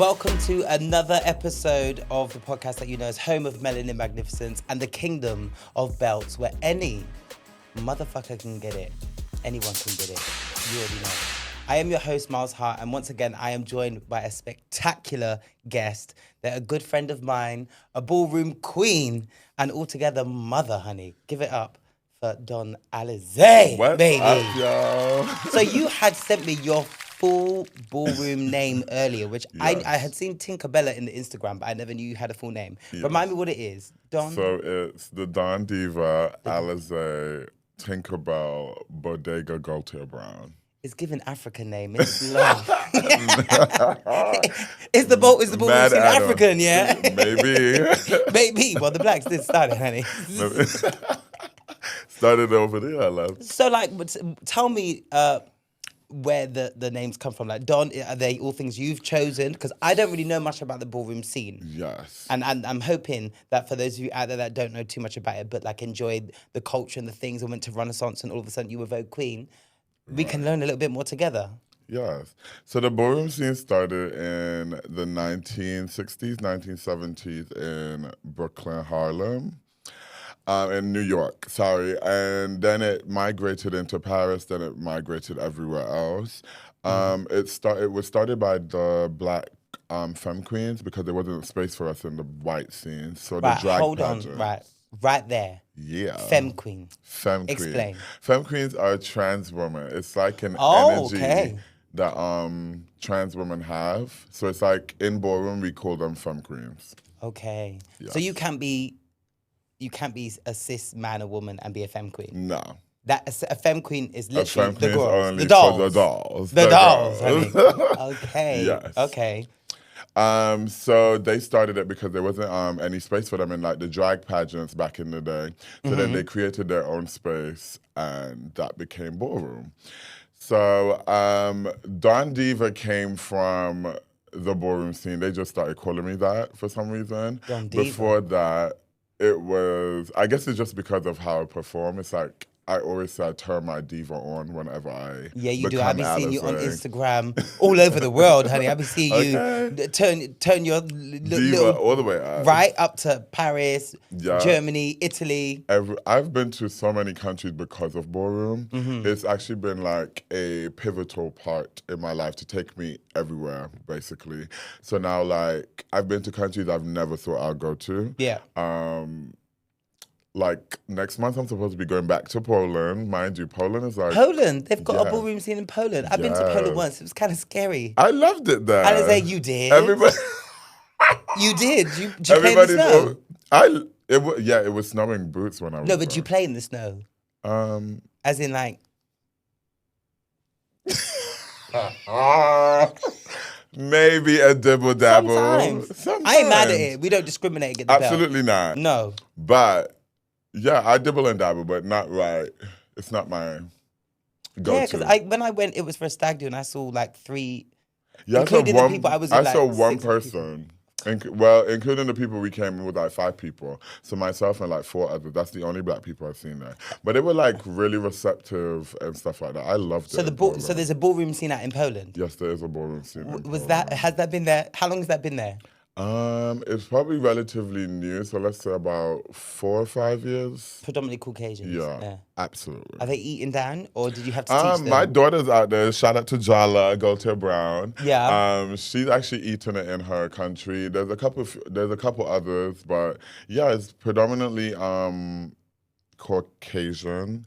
Welcome to another episode of the podcast that you know as home of Melanin, Magnificence and the kingdom of belts, where any motherfucker can get it. Anyone can get it. You already know. I am your host, Myles, and once again, I am joined by a spectacular guest. They're a good friend of mine, a ballroom queen, and altogether mother, honey. Give it up for Don Alizé, baby. Up, y'all? So you had sent me your full ballroom name earlier, which Yes. I had seen Tinkerbella in the Instagram, but I never knew you had a full name. Yes. Remind me what it is, Don. So it's the Don Diva, Alizé, Tinkerbell, Bodega, Gaultier Brown. It's given African name. It's long. Is the ballroom scene Adam. African? Yeah, Maybe. maybe. Well, the blacks did start it, honey. Started over there, I love. So, like, tell me where the names come from. Like, Don, are they all things you've chosen? Because I don't really know much about the ballroom scene. Yes. And I'm hoping that for those of you out there that don't know too much about it, but like enjoyed the culture and the things and went to Renaissance and all of a sudden you were Vogue Queen, we can learn a little bit more together. Yes. So the ballroom scene started in the 1960s, 1970s in Brooklyn, Harlem. In New York, and then it migrated into Paris, then it migrated everywhere else. It was started by the black femme queens because there wasn't space for us in the white scene. So the drag pageant. Right there. Yeah. Femme queen. Femme queen. Explain. Femme queens are trans women. It's like an energy okay. that trans women have. So it's like in ballroom we call them femme queens. Okay. Yes. So you can't be a cis man or woman and be a femme queen. No. A femme queen is literally the girls, only the dolls. For the dolls. The dolls, honey. Okay. Yes. Okay. So they started it because there wasn't any space for them in like the drag pageants back in the day. So then they created their own space and that became ballroom. So Don Diva came from the ballroom scene. They just started calling me that for some reason. Don Diva. Before that, it was, I guess it's just because of how I perform. It's like, I always say I turn my diva on whenever I you do. I've been seeing you on Alizé. Instagram all over the world, honey. I've been seeing you turn your Diva little all the way up. right up to Paris, Germany, Italy. I've been to so many countries because of ballroom. It's actually been like a pivotal part in my life to take me everywhere, basically. So now, like, I've been to countries I've never thought I'd go to. Yeah. Like next month, I'm supposed to be going back to Poland. Mind you, Poland is like Poland. They've got a ballroom scene in Poland. I've been to Poland once. It was kind of scary. I loved it there. Alizé, you did. Everybody, you did. Did you play in the snow? It was snowing boots when I was No, but you play in the snow. As in, like. Maybe a dibble dabble. Sometimes. I ain't mad at it. We don't discriminate against the belt. Absolutely not. No. But yeah, I dibble and dabble, but not right. It's not my go-to. Yeah, because when I went, it was for a stag do, and I saw like three. Yeah, including the people I was with. I saw one person. Including the people we came with, like 5 people. So myself and like 4 others. That's the only black people I've seen there. But they were like really receptive and stuff like that. I loved it. So there's a ballroom scene out in Poland. Yes, there is a ballroom scene. Has that been there? How long has that been there? It's probably relatively new. So let's say about 4 or 5 years. Predominantly Caucasians. Yeah, absolutely. Are they eating down, or did you have to teach them? My daughter's out there. Shout out to Jala, Gaultier Brown. Yeah. She's actually eating it in her country. There's a couple others, but yeah, it's predominantly Caucasian,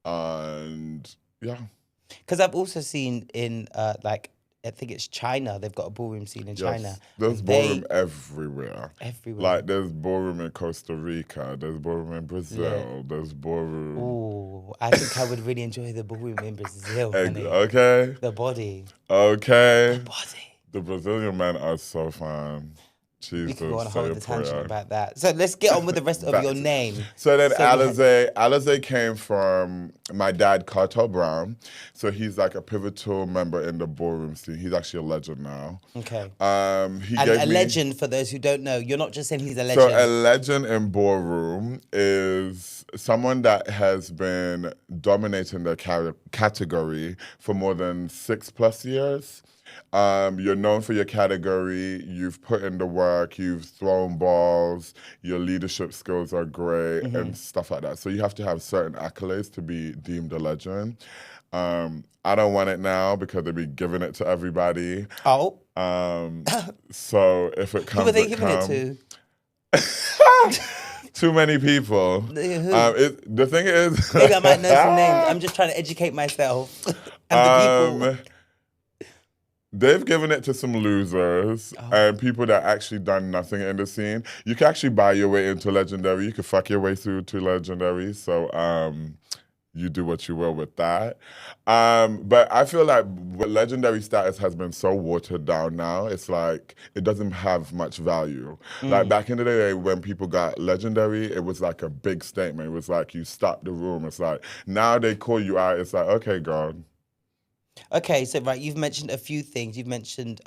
and yeah. Because I've also seen in I think it's China. They've got a ballroom scene in China. There's ballroom everywhere. Everywhere. Like there's ballroom in Costa Rica. There's ballroom in Brazil. Yeah. There's ballroom. Ooh, I think I would really enjoy the ballroom in Brazil. Honey. Okay. The body. Okay. The body. The Brazilian men are so fun. We can go on a whole other tangent about that. So let's get on with the rest of your name. So then Alizé came from my dad, Cartel Brown. So he's like a pivotal member in the ballroom scene. He's actually a legend now. Okay. Legend, for those who don't know, you're not just saying he's a legend. So a legend in ballroom is someone that has been dominating the category for more than 6+ years. You're known for your category. You've put in the work. You've thrown balls. Your leadership skills are great and stuff like that. So you have to have certain accolades to be deemed a legend. I don't want it now because they be giving it to everybody. Oh. So if it comes, Who are they giving it to? Too many people. Who? The thing is, Maybe I might know some names. I'm just trying to educate myself and the people. They've given it to some losers and people that actually done nothing in the scene. You can actually buy your way into legendary. You can fuck your way through to legendary. So you do what you will with that. But I feel like legendary status has been so watered down now. It's like it doesn't have much value. Like back in the day when people got legendary, it was like a big statement. It was like you stopped the room. It's like now they call you out. It's like, okay, God. Okay, so right, you've mentioned a few things. You've mentioned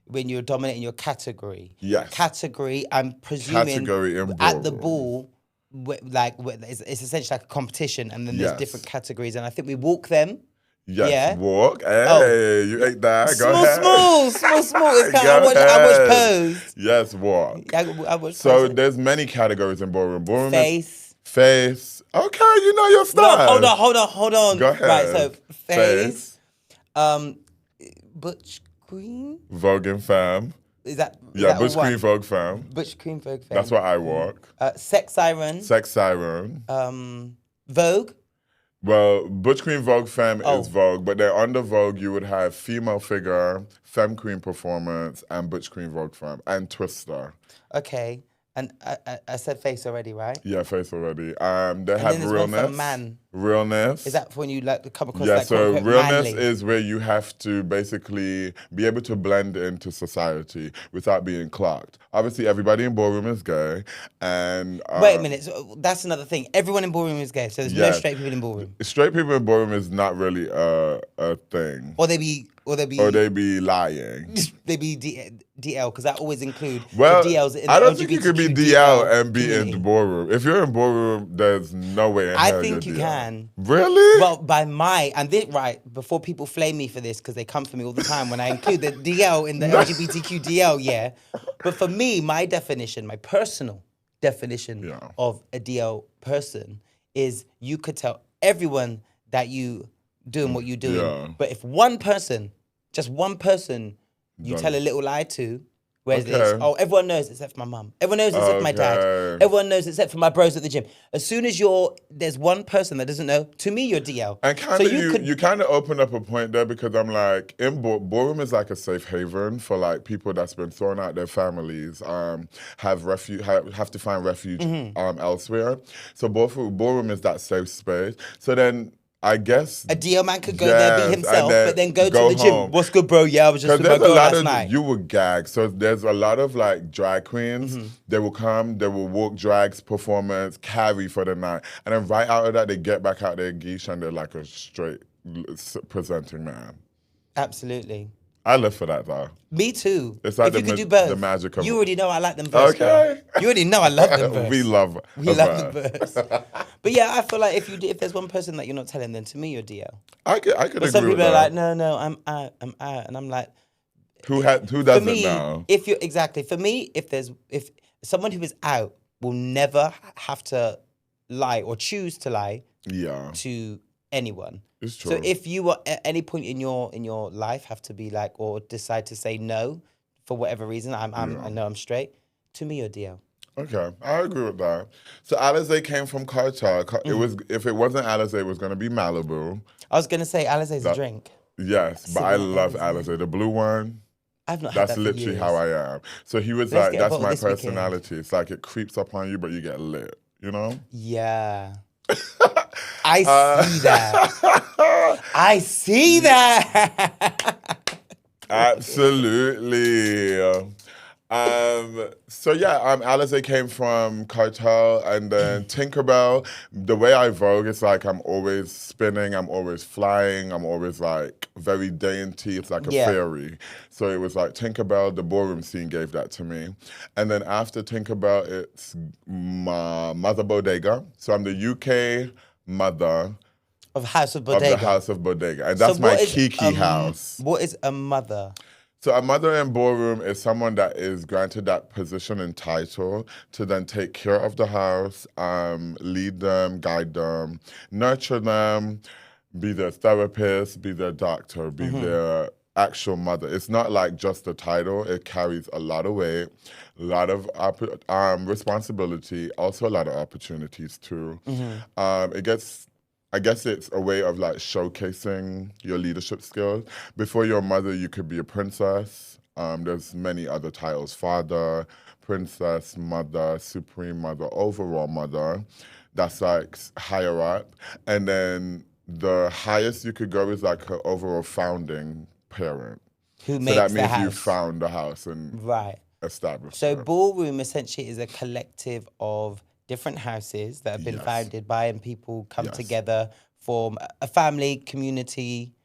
when you're dominating your category. Yes. Category, I'm presuming Category in at the ballroom. ball, it's essentially like a competition, and then there's different categories, and I think we walk them. Yes, Yeah. walk. Hey, you ate that. Go ahead. Small. It's kind of, I watch Pose. Yes, walk. I watch So Pose. there's many categories in ballroom. Ballroom Face. Face. Okay, you know your style. No, hold on. Go ahead. Right, so face. Butch Queen? Vogue and Femme. Is that Butch Queen, Vogue Femme. Butch Queen, Vogue Femme. That's what I walk. Sex Siren. Sex Siren. Vogue. Well, Butch Queen, Vogue Femme is Vogue, but then under Vogue you would have Female Figure, Femme Queen Performance, and Butch Queen, Vogue Femme, and Twister. Okay. And I said face already, right? Yeah, face already. They and have then there's realness. one for man. Realness. Is that when you like come across yeah, like so quote, realness manly? is where you have to basically be able to blend into society without being clocked. Obviously, everybody in ballroom is gay, and Wait a minute, so that's another thing. Everyone in ballroom is gay, so there's no straight people in ballroom. Straight people in ballroom is not really a thing. Or they be lying. They be DL, because I always include well, the DLs in the I don't LGBTQ think you could be DL and be in the ballroom. If you're in ballroom, there's no way in hell I think you DL. can. Really? Well, before people flame me for this, because they come for me all the time when I include the DL in the LGBTQ DL, yeah. But for me, my personal definition of a DL person is you could tell everyone that you doing what you're doing. Yeah. But if just one person, you tell a little lie to, whereas this, everyone knows except for my mum. Everyone knows except for my dad. Everyone knows except for my bros at the gym. As soon as there's one person that doesn't know, to me, you're DL. And you kind of open up a point there because I'm like, ballroom is like a safe haven for like people that's been thrown out their families, have to find refuge elsewhere. So ballroom is that safe space. So then, I guess a DL man could go there, be himself, but then go to the gym. Home. What's good, bro? Yeah, I was just with my girl last night. You would gag. So there's a lot of like drag queens. They will come, they will walk drags, performance, carry for the night. And then right out of that, they get back out their geesh and they're like a straight presenting man. Absolutely. I live for that though. Me too. It's like if you could do both, the magic of you already know I like them verse. Okay. Girl. You already know I love them verse. We love the verse. But yeah, I feel like if there's one person that you're not telling, then to me you're DL. I could agree with that. Some people are like, no, I'm out, and I'm like, who doesn't know? For me, if someone who is out will never have to lie or choose to lie to anyone. It's true. So if you at any point in your life have to be like, or decide to say no for whatever reason, I know I'm straight, to me you're DL. Okay, I agree with that. So Alizé came from Cartel. If it wasn't Alizé, it was going to be Malibu. I was going to say Alizé's a drink. Yes, but I love Alizé. The blue one. I've not had that for That's literally years. how I am. So he was Let's like, get a that's bottle my this weekend. personality. It's like it creeps up on you, but you get lit, you know? Yeah. I see that. I see that. Absolutely. Alizé came from Cartel and then Tinkerbell. The way I vogue, it's like I'm always spinning, I'm always flying, I'm always like very dainty. It's like a fairy. So it was like Tinkerbell, the ballroom scene gave that to me. And then after Tinkerbell, it's my Mother Bodega. So I'm the UK mother Of House of of Bodega. the House of Bodega. And So that's my what is, Kiki house. What is a mother? So a mother in ballroom is someone that is granted that position and title to then take care of the house, lead them, guide them, nurture them, be their therapist, be their doctor, be their actual mother. It's not like just a title. It carries a lot of weight, a lot of responsibility, also a lot of opportunities too. I guess it's a way of like showcasing your leadership skills. Before you're a mother, you could be a princess. There's many other titles: father, princess, mother, supreme mother, overall mother. That's like higher up. And then the highest you could go is like an overall founding parent. Who So makes that the means you house? found the house and Right. established So it. Ballroom essentially is a collective of different houses that have been Yes. founded by, and people come Yes. together, form a family, community,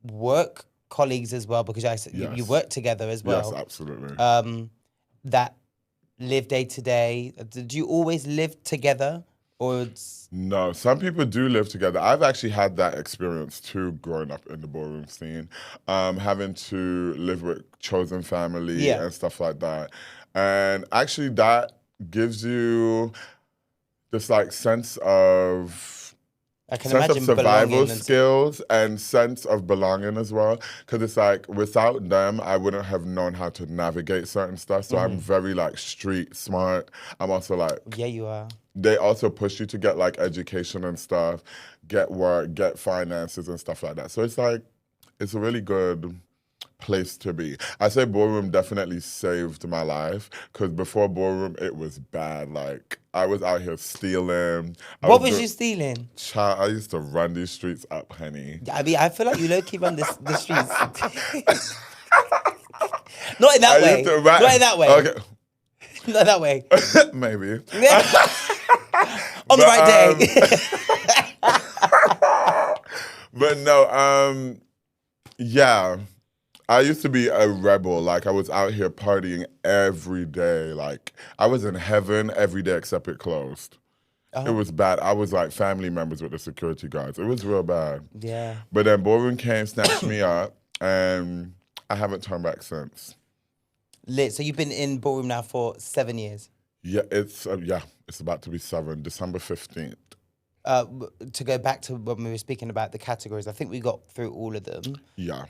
work colleagues as well, because you Yes. work together as well. Yes, absolutely. That live day to day. Did you always live together, or No, some people do live together. I've actually had that experience too, growing up in the ballroom scene, having to live with chosen family Yeah. and stuff like that. And actually, that gives you this like sense of I can sense of imagine survival belonging and skills and sense of belonging as well. Because it's like without them, I wouldn't have known how to navigate certain stuff. So I'm very like street smart. I'm also like yeah, you are. they also push you to get like education and stuff, get work, get finances and stuff like that. So it's like, it's a really good place to be. I say ballroom definitely saved my life because before ballroom, it was bad. Like I was out here stealing. What was you stealing? Child, I used to run these streets up, honey. I mean, I feel like you low-key run the streets. Not in that way. Not in that way. Okay. Not that way. Maybe. On the right day. But no, yeah. I used to be a rebel. Like I was out here partying every day. Like I was in heaven every day except it closed. It was bad. I was like family members with the security guards. It was real bad. Yeah. But then Ballroom came, snatched me up, and I haven't turned back since. Lit. So you've been in Ballroom now for 7 years. Yeah, it's about to be 7, December 15th. To go back to when we were speaking about the categories, I think we got through all of them. Yeah.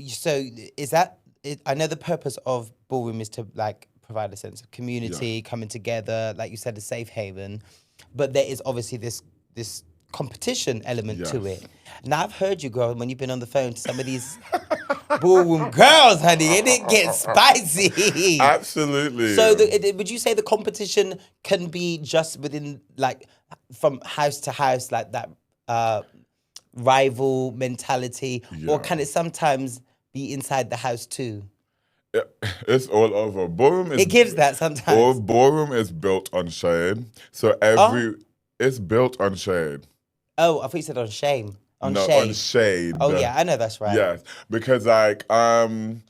So is that? I know the purpose of Ballroom is to like provide a sense of community, coming together, like you said, a safe haven. But there is obviously this competition element to it. Now I've heard you, girl, when you've been on the phone to some of these Ballroom girls, honey, and it gets spicy. Absolutely. So would you say the competition can be just within, like, from house to house, like that rival mentality, or can it sometimes be inside the house too? It's all over. Ballroom is. It gives that sometimes. Ballroom is built on shade, so it's built on shade. Oh, I thought you said on shame. On No, shade. on shade. Oh yeah, I know that's right. Yes, because like in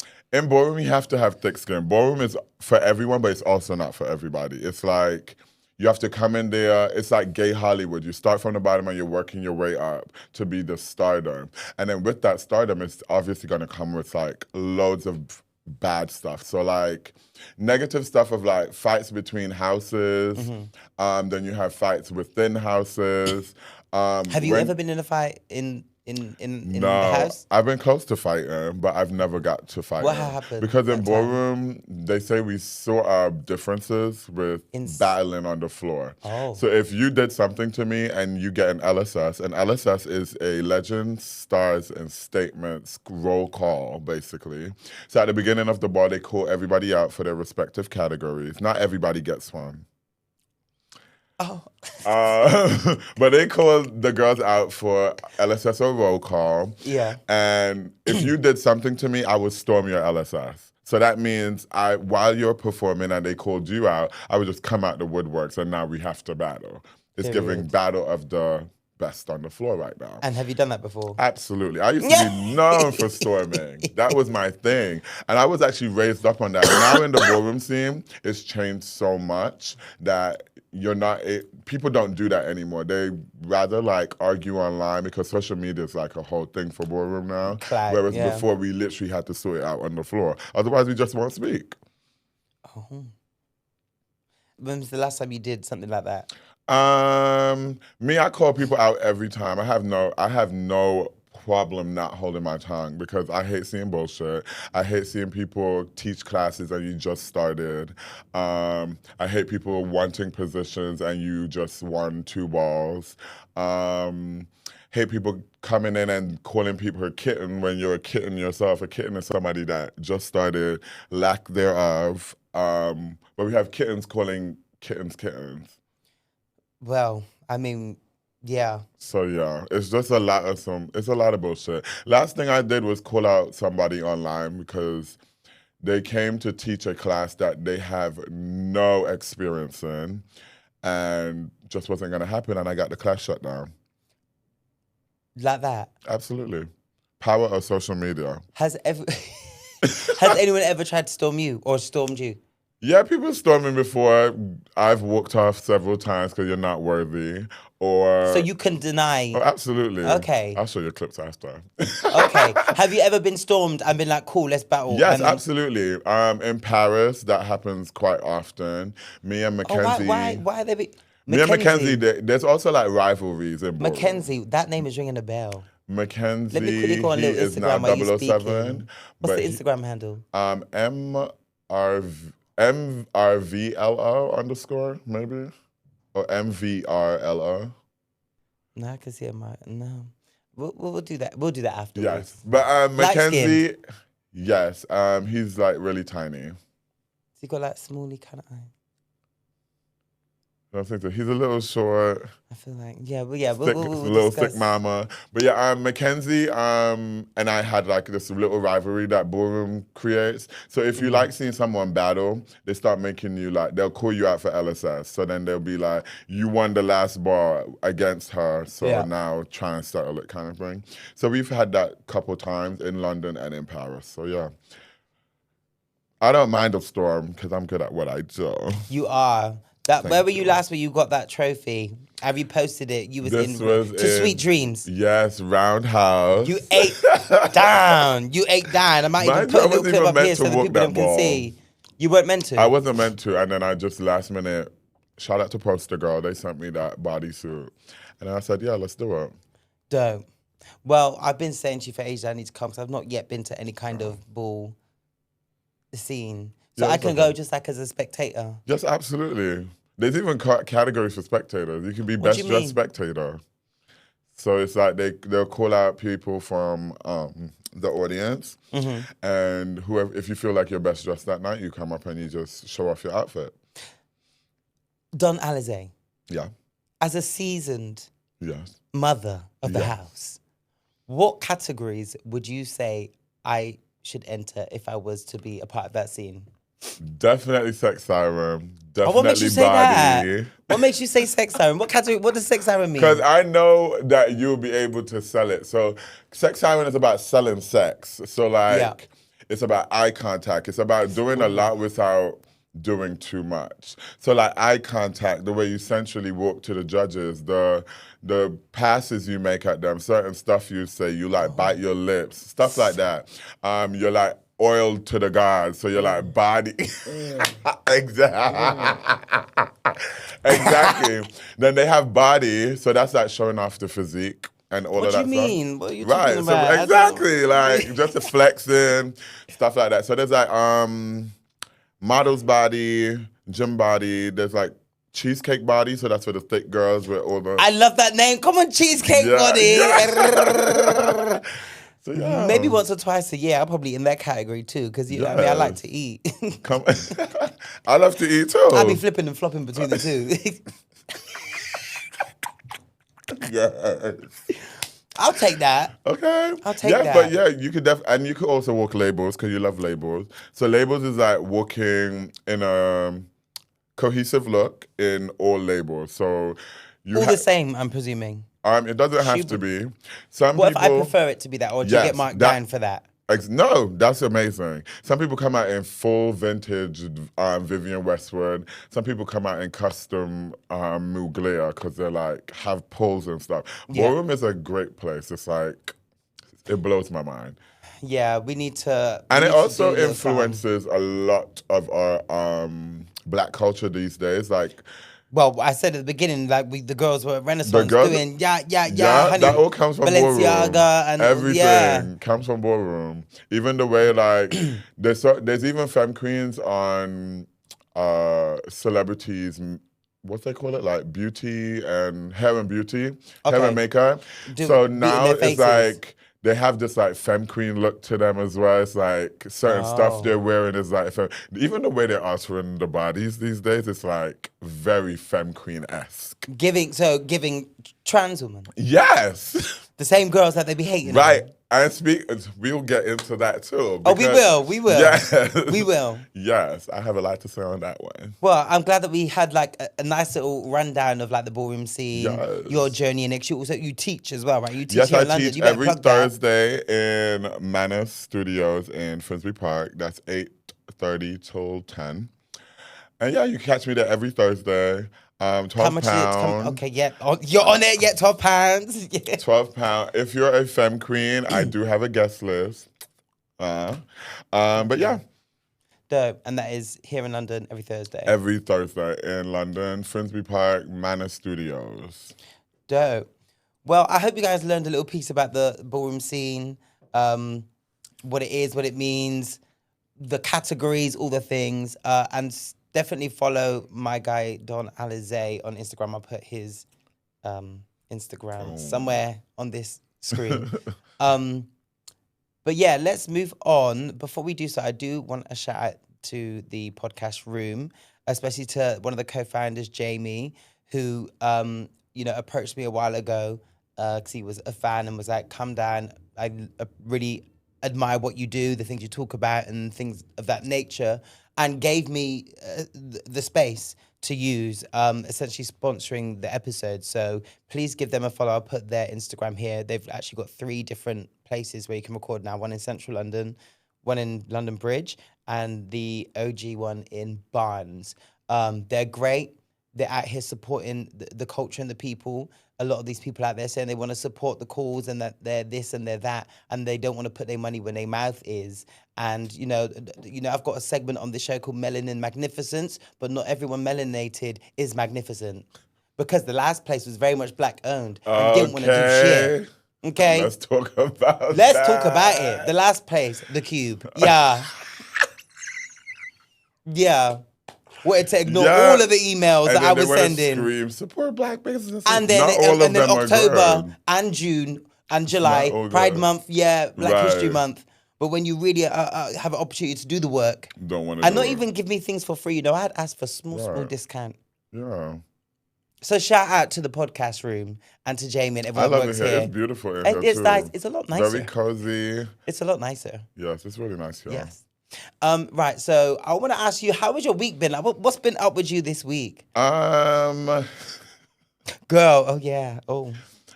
ballroom you have to have thick skin. Ballroom is for everyone, but it's also not for everybody. It's like you have to come in there. It's like gay Hollywood. You start from the bottom and you're working your way up to be the stardom. And then with that stardom, it's obviously going to come with like loads of bad stuff. So like negative stuff of like fights between houses. Then you have fights within houses. Have you ever been in a fight in the house? I've been close to fighting, but I've never got to fight. What happened? Because in ballroom, they say we saw our differences with battling on the floor. Oh. So if you did something to me and you get an LSS, and LSS is a Legends, Stars, and Statements roll call, basically. So at the beginning of the ball, they call everybody out for their respective categories. Not everybody gets one. Oh. But they called the girls out for LSS or roll call. Yeah. And if you did something to me, I would storm your LSS. So that means while you're performing and they called you out, I would just come out the woodworks and now we have to battle. It's giving battle of the best on the floor right now. And have you done that before? Absolutely. I used to be known for storming. That was my thing. And I was actually raised up on that. Now in the ballroom scene, it's changed so much that people don't do that anymore. They rather like argue online because social media is like a whole thing for ballroom now. Whereas before we literally had to sort it out on the floor. Otherwise we just won't speak. Oh. When was the last time you did something like that? I call people out every time. I have no problem not holding my tongue because I hate seeing bullshit. I hate seeing people teach classes and you just started. I hate people wanting positions and you just won 2 balls. Hate people coming in and calling people a kitten when you're a kitten yourself. A kitten is somebody that just started, lack thereof. But we have kittens calling kittens kittens. Well, I mean, yeah. So yeah, it's just a lot of bullshit. Last thing I did was call out somebody online because they came to teach a class that they have no experience in and just wasn't gonna happen, and I got the class shut down. Like that? Absolutely. Power of social media. Has anyone ever tried to storm you or stormed you? Yeah, people stormed me before. I've walked off several times because you're not worthy. So you can deny? Oh, absolutely. Okay. I'll show you clips after. Okay. Have you ever been stormed and been like, cool, let's battle? Yes, absolutely. In Paris, that happens quite often. Me and Mackenzie. Oh, why are they? Me and Mackenzie, there's also like rivalries in ballroom. Mackenzie, that name is ringing a bell. Mackenzie, let me quickly go on a little Instagram while you're speaking. What's the Instagram handle? MRVLO _ maybe, or MVRLO. No, I can see it. No, we'll do that. We'll do that afterwards. Yes, but Mackenzie, yes, he's like really tiny. So he got like smally kind of eye. I think so. He's a little short. I feel like, we'll little thick mama. But yeah, Mackenzie and I had like this little rivalry that ballroom creates. So if you like seeing someone battle, they start making you like, they'll call you out for LSS. So then they'll be like, you won the last bar against her, so now try and settle it kind of thing. So we've had that couple times in London and in Paris. So yeah. I don't mind a storm because I'm good at what I do. You are. Where were you last when you got that trophy? Have you posted it? You was in Sweet Dreams. Yes, Roundhouse. You ate down. I might even put a little clip up here so the people can see. You weren't meant to? I wasn't meant to, and then I just last minute, shout out to Poster Girl, they sent me that bodysuit. And I said, yeah, let's do it. Dope. Well, I've been saying to you for ages I need to come because I've not yet been to any kind of ball scene. So I can go just like as a spectator. Yes, absolutely. There's even categories for spectators. You can be best dressed spectator. So it's like they'll call out people from the audience, and whoever, if you feel like you're best dressed that night, you come up and you just show off your outfit. Don Alizé. Yeah. As a seasoned mother of the house, what categories would you say I should enter if I was to be a part of that scene? Definitely sex siren. Definitely what makes you say body. That? What makes you say sex siren? What category? What does sex siren mean? Because I know that you'll be able to sell it. So sex siren is about selling sex. So like, it's about eye contact. It's about doing a lot without doing too much. So like eye contact, the way you sensually walk to the judges, the passes you make at them, certain stuff you say, you like bite your lips, stuff like that. You're like oil to the gods, so you're like body. Exactly. Then they have body, so that's like showing off the physique and all of that stuff. What do you mean? What are you talking about? So exactly, like just the flexing, stuff like that. So there's like model's body, gym body, there's like cheesecake body, so that's for the thick girls with all the... I love that name. Come on, cheesecake body. Yeah. So, yeah. Maybe once or twice a year, I'm probably in that category too, because I mean, I like to eat. I love to eat too. I'll be flipping and flopping between the two. Yes. I'll take that. Okay. I'll take that. But yeah, you could and you could also walk labels because you love labels. So labels is like walking in a cohesive look in all labels. So You All the same, I'm presuming. it doesn't have to be. Some What people. if I prefer it to be that, or do you get marked down for that? No, that's amazing. Some people come out in full vintage Vivienne Westwood. Some people come out in custom Mugler because they're like have pulls and stuff. Yeah. Ballroom is a great place. It's like it blows my mind. Yeah, we need to. And we it need to also do a little something. influences a lot of our black culture these days. Like, Well, I said at the beginning, like the girls were at Renaissance girls- doing honey, that all comes from Balenciaga Ballroom. and Everything comes from Ballroom. Even the way like there's even femme queens on celebrities. What they call it, like beauty and hair and beauty, hair and makeup. So now it's like they have this like femme queen look to them as well. It's like certain stuff they're wearing is like even the way they're altering the bodies these days, it's like very femme queen-esque. Giving trans women. Yes. The same girls that they be hating. Right. And we'll get into that too. Oh, we will. Yes. We will. Yes, I have a lot to say on that one. Well, I'm glad that we had like a nice little rundown of like the ballroom scene, your journey, and you teach as well, right? You teach here in London. Teach every Thursday in Manus Studios in Finsbury Park. That's 8:30 till 10. And yeah, you can catch me there every Thursday. £12. How much is it? Okay, yeah. Oh, you're on it, yeah, £12. Yeah. £12. If you're a femme queen, I do have a guest list. But yeah. Dope. And that is here in London every Thursday. Every Thursday in London, Finsbury Park, Manus Studios. Dope. Well, I hope you guys learned a little piece about the ballroom scene, what it is, what it means, the categories, all the things, and definitely follow my guy, Don Alizé, on Instagram. I'll put his Instagram somewhere on this screen. But yeah, let's move on. Before we do so, I do want a shout out to the podcast room, especially to one of the co-founders, Jamie, who approached me a while ago because he was a fan and was like, come down. I really admire what you do, the things you talk about and things of that nature, and gave me the space to use, essentially sponsoring the episode. So please give them a follow. I'll put their Instagram here. They've actually got 3 different places where you can record now. One in Central London, one in London Bridge, and the OG one in Barnes. They're great. They're out here supporting the culture and the people. A lot of these people out there saying they want to support the cause and that they're this and they're that, and they don't want to put their money where their mouth is. And, I've got a segment on the show called Melanin, Magnificence, but not everyone melanated is magnificent. Because the last place was very much black owned and didn't want to do shit. Okay? Let's talk about it. The last place, the Cube. Yeah. Yeah. Wanted to ignore all of the emails that I was sending. Scream, support black businesses. And then, October and June and July, Pride Month, Black History Month. But when you really have an opportunity to do the work, don't want to and not even give me things for free, I'd ask for small discount. Yeah. So shout out to the podcast room and to Jamie and everyone who works here. It's beautiful in here It's too. nice. It's a lot nicer. Very cozy. It's a lot nicer. Yes, it's really nice here. Yes. Right, so I want to ask you, how has your week been? Like, what's been up with you this week? Girl,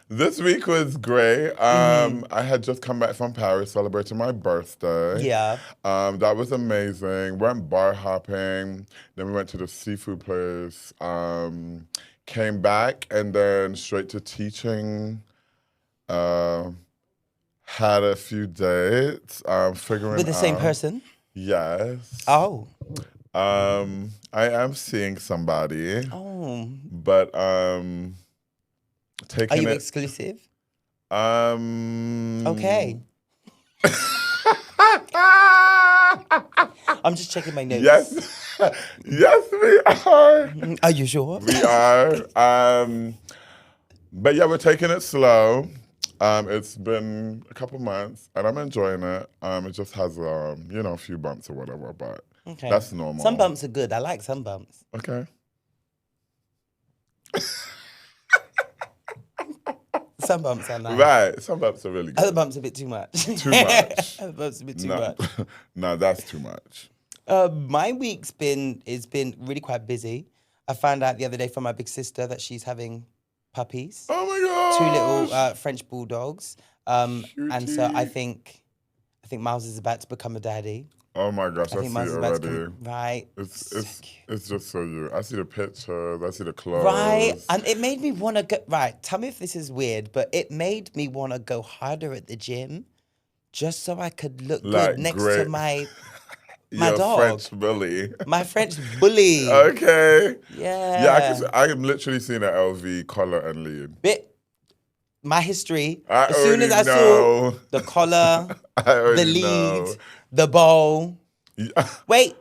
This week was great. I had just come back from Paris celebrating my birthday. Yeah. That was amazing. Went bar hopping. Then we went to the seafood place. Came back and then straight to teaching. Had a few dates. Figuring with the same person? Yes. Oh. I am seeing somebody. Oh. But taking Are you it, exclusive? Okay. I'm just checking my notes. Yes. Yes, we are. Are you sure? We are. But yeah, we're taking it slow. It's been a couple months, and I'm enjoying it. It just has, a few bumps or whatever, but that's normal. Some bumps are good. I like some bumps. Okay. Some bumps are nice. Right. Some bumps are really good. Other bumps a bit too much. Too much. Other bumps a bit too much. No, that's too much. My week's been really quite busy. I found out the other day from my big sister that she's having puppies. Oh my Two gosh. little French bulldogs. And so I Cutie. think Myles is about to become a daddy. Oh my gosh, I I think see Myles it is about to already. come right. It's So it's cute. it's just so you. I see the pictures. I see the Right. clothes. And it made me want to go. Right. Tell me if this is weird, but it made me want to go harder at the gym just so I could look good Like next to great. my You're a dog, French bully. my French bully. Okay. Yeah, Yeah. I am literally seeing an LV collar and lead. Bit my history. I As soon as already I saw know. the collar, I the already lead, know. the bowl. Yeah. Wait,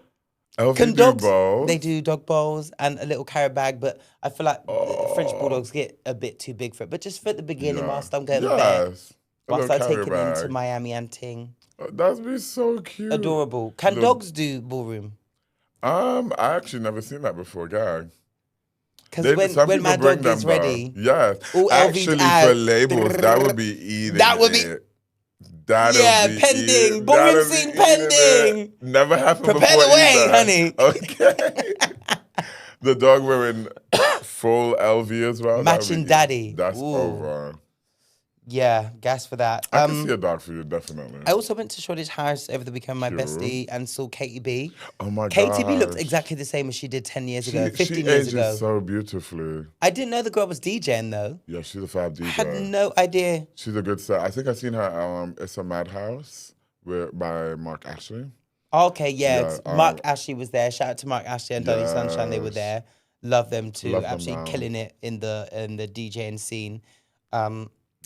LV can do dogs? They both. do dog bowls and a little carrot bag, but I feel like the French Oh, bulldogs get a bit too big for it. But just for the beginning, yeah. whilst I'm going vet, Yes. A little whilst I carrier take him into bag. Miami and ting, Oh, that'd be so cute. adorable. Can Little, dogs do ballroom? I actually never seen that before, gang. Because Some when people my bring dog is them though. ready, Yes. all LVs Actually, for out. labels, that would be eating That would be, it. That'll yeah, be pending. eating. Ballroom That'll be scene eating it. pending. Never happened Prepare before the way, either. honey. Okay. The dog wearing full LV as well. Matching daddy. That's Ooh. over. Yeah, gas for that. I can see a dog for you, definitely. I also went to Shoreditch House over the weekend, my Cute. bestie, and saw Katie B. Oh my Katie B looked gosh. exactly the same as she did 10 years ago, She 15 years ages ago. so beautifully. I didn't know the girl was DJing though. Yeah, she's a fab DJ. I had no idea. She's a good set. I think I've seen her It's a Madhouse by Mark Ashley. Okay, yeah. Yeah, Mark Ashley was there. Shout out to Mark Ashley and Dolly Sunshine. They were Yes. there. Love them too. Love them Absolutely now. killing it in the DJing scene.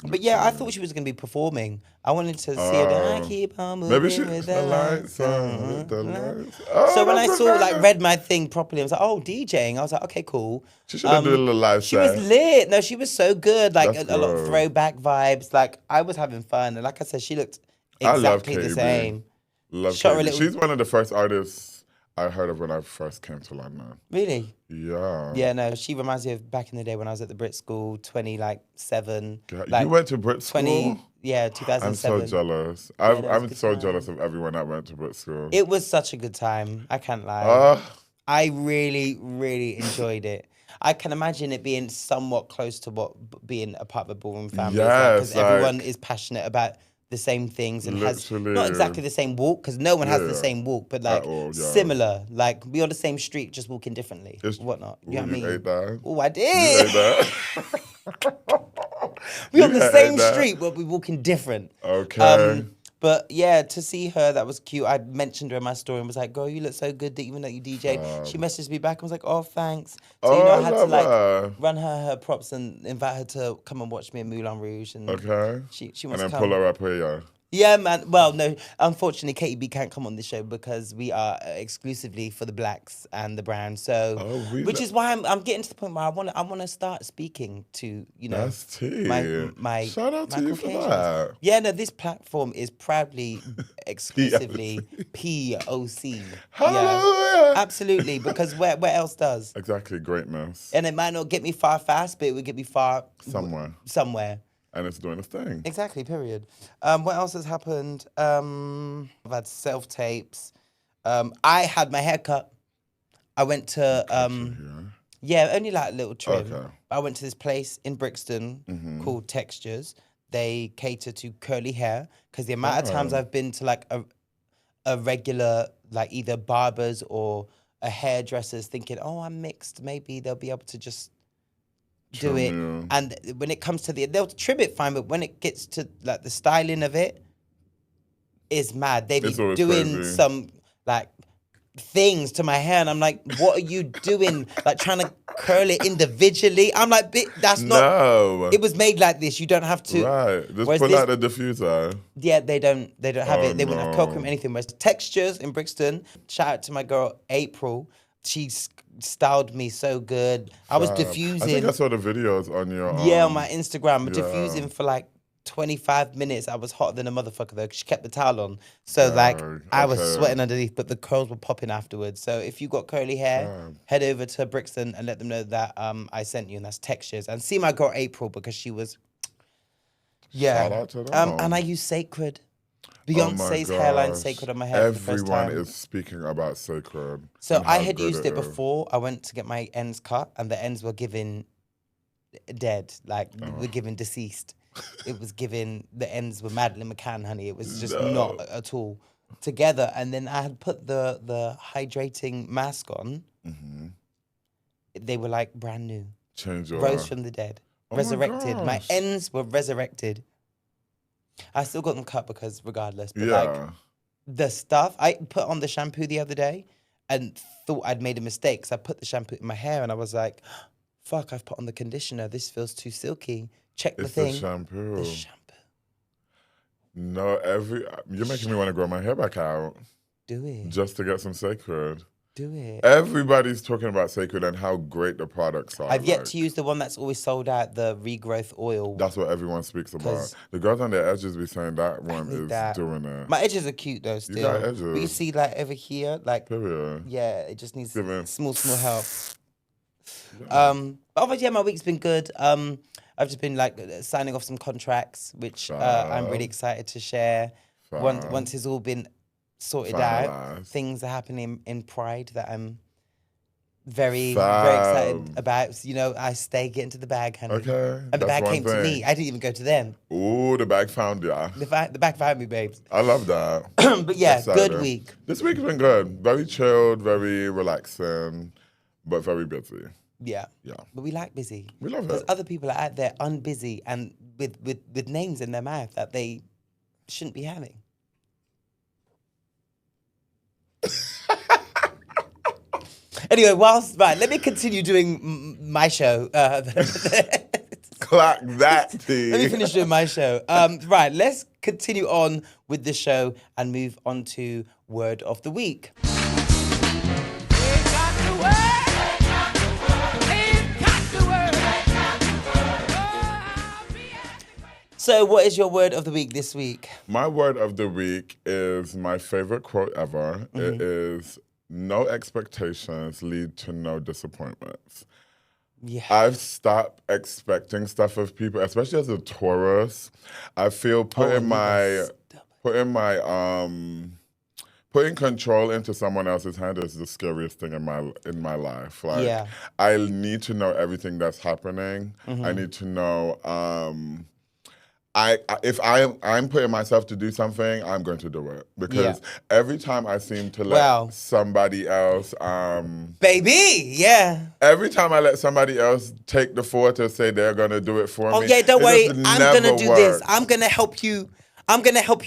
But yeah, I thought she was going to be performing. I wanted to see her. I keep on moving Maybe with the lights on. on. The lights. Oh, So when I that's saw, so like, nice. read my thing properly, I was like, oh, DJing. I was like, okay, cool. She should have done a little live She was set. lit. No, she was so good. Like, That's a lot of good. throwback vibes. Like, I was having fun. And like I said, she looked I love exactly the KB. same. Love Shot her a KB. little- She's one of the first artists I heard of when I first came to London. Really? Yeah. Yeah, no, she reminds me of back in the day when I was at the Brit School, 7. You went to Brit 20, School? yeah, I'm 2007. so jealous. that was a I'm good so time. jealous of everyone that went to Brit School. It was such a good time. I can't lie. I really, really enjoyed it. I can imagine it being somewhat close to what being a part of a ballroom family is like, because Yes, everyone like- is passionate about the same things and has Literally. not exactly the same walk, because no one has the Yeah. same walk, but like all, yeah. similar. Like we on the same street, just walking differently, whatnot. You know what I you mean? ate that? Oh, I You did. ate that? We on You the ate same that? street, but we walking different. Okay. But yeah, to see her, that was cute. I mentioned her in my story and was like, girl, you look so good that even though you DJ'd. She messaged me back and was like, oh, thanks. So, you know, I had to like her. run her props and invite her to come and watch me in Moulin Rouge. And Okay. she And wants then to pull come. her up here. Yeah, man. Well, no, unfortunately, Katie B can't come on the show because we are exclusively for the blacks and the brown. So, which is why I'm getting to the point where I want to start speaking to, you know, That's tea. my Shout out to you for Caucasians. that. Yeah, no, this platform is proudly exclusively POC. Hallelujah. Absolutely, because where else does? Exactly, greatness. And it might not get me far fast, but it would get me far somewhere. And it's doing its thing. Exactly, period. What else has happened? I've had self-tapes. I had my hair cut. I went to, yeah, only like a little trim. Okay. I went to this place in Brixton called Textures. They cater to curly hair because the amount of times I've been to like a regular, like either barbers or a hairdresser's thinking, oh, I'm mixed. Maybe they'll be able to just do it. you. And when it comes to they'll trim it fine, but when it gets to like the styling of it, is mad. They be It's always doing crazy. some like things to my hair, and I'm like, what are you doing? Like trying to curl it individually. I'm like, that's not. No. It was made like this. You don't have to. Right. Just Whereas pull this- out the diffuser. Yeah, they don't have it. They wouldn't have no. curl cream, anything. Whereas Textures in Brixton, shout out to my girl April. She styled me so good. I was I diffusing. think I saw the videos on your Yeah, on my Instagram, yeah. diffusing for like 25 minutes. I was hotter than a motherfucker though, 'cause she kept the towel on. So like, I was okay. sweating underneath, but the curls were popping afterwards. So if you got curly hair, head over to Brixton and let them know that I sent you, and that's Textures. And see my girl April, because she was, yeah. Shout out to them. And I use Sacred. Oh my Beyonce's hairline gosh. Sacred on my hair for the first Everyone time. is speaking about Sacred. So and I how had good used it is. before. I went to get my ends cut, and the ends were giving dead. Like we're giving deceased. It was giving the ends were Madeleine McCann, honey. It was just not at all together. And then I had put the hydrating mask on. Mm-hmm. They were like brand new. Change your... Rose from the dead. Resurrected. My gosh. ends were resurrected. I still got them cut because regardless. But Yeah. like the stuff, I put on the shampoo the other day and thought I'd made a mistake. So I put the shampoo in my hair and I was like, fuck, I've put on the conditioner. This feels too silky. Check the It's thing. the shampoo. The shampoo. No, you're making me want to grow my hair back out. Do it. Just to get some Sacred. Do it. Everybody's talking about Sacred and how great the products are. I've yet to use the one that's always sold out, the regrowth oil. That's what everyone speaks about. 'Cause The girls on their edges be saying that one need is that. doing it. My edges are cute though still. You got edges. But you see like over here, like Period. yeah, it just needs Give it. small help. But otherwise, yeah, my week's been good. I've just been like signing off some contracts, which I'm really excited to share. Once it's all been sorted out, Finalised. things are happening in Pride that I'm very excited about. So, you know, I get into the bag, honey. Okay. And the bag came to me. I didn't even go to them. Ooh, the bag found ya. The bag found me, babes. I love that. But yeah, Exciting. good week. This week's been good. Very chilled, very relaxing, but very busy. Yeah. Yeah. But we like busy. We love Because it. other people are out there unbusy and with names in their mouth that they shouldn't be having. Anyway, let me continue doing my show. Clack that, T. Let me finish doing my show. Right, let's continue on with the show and move on to Word of the Week. So, what is your word of the week this week? My word of the week is my favorite quote ever. Mm-hmm. It is, "No expectations lead to no disappointments." Yeah. I've stopped expecting stuff of people, especially as a Taurus. I feel putting control into someone else's hand is the scariest thing in my life. Like, Yeah. I need to know everything that's happening. Mm-hmm. I need to know. If I'm putting myself to do something, I'm going to do it because every time I seem to let somebody else, baby, yeah. Every time I let somebody else take the forward to say they're gonna do it for me. Oh yeah, don't worry, just I'm never gonna do works. this. I'm gonna help you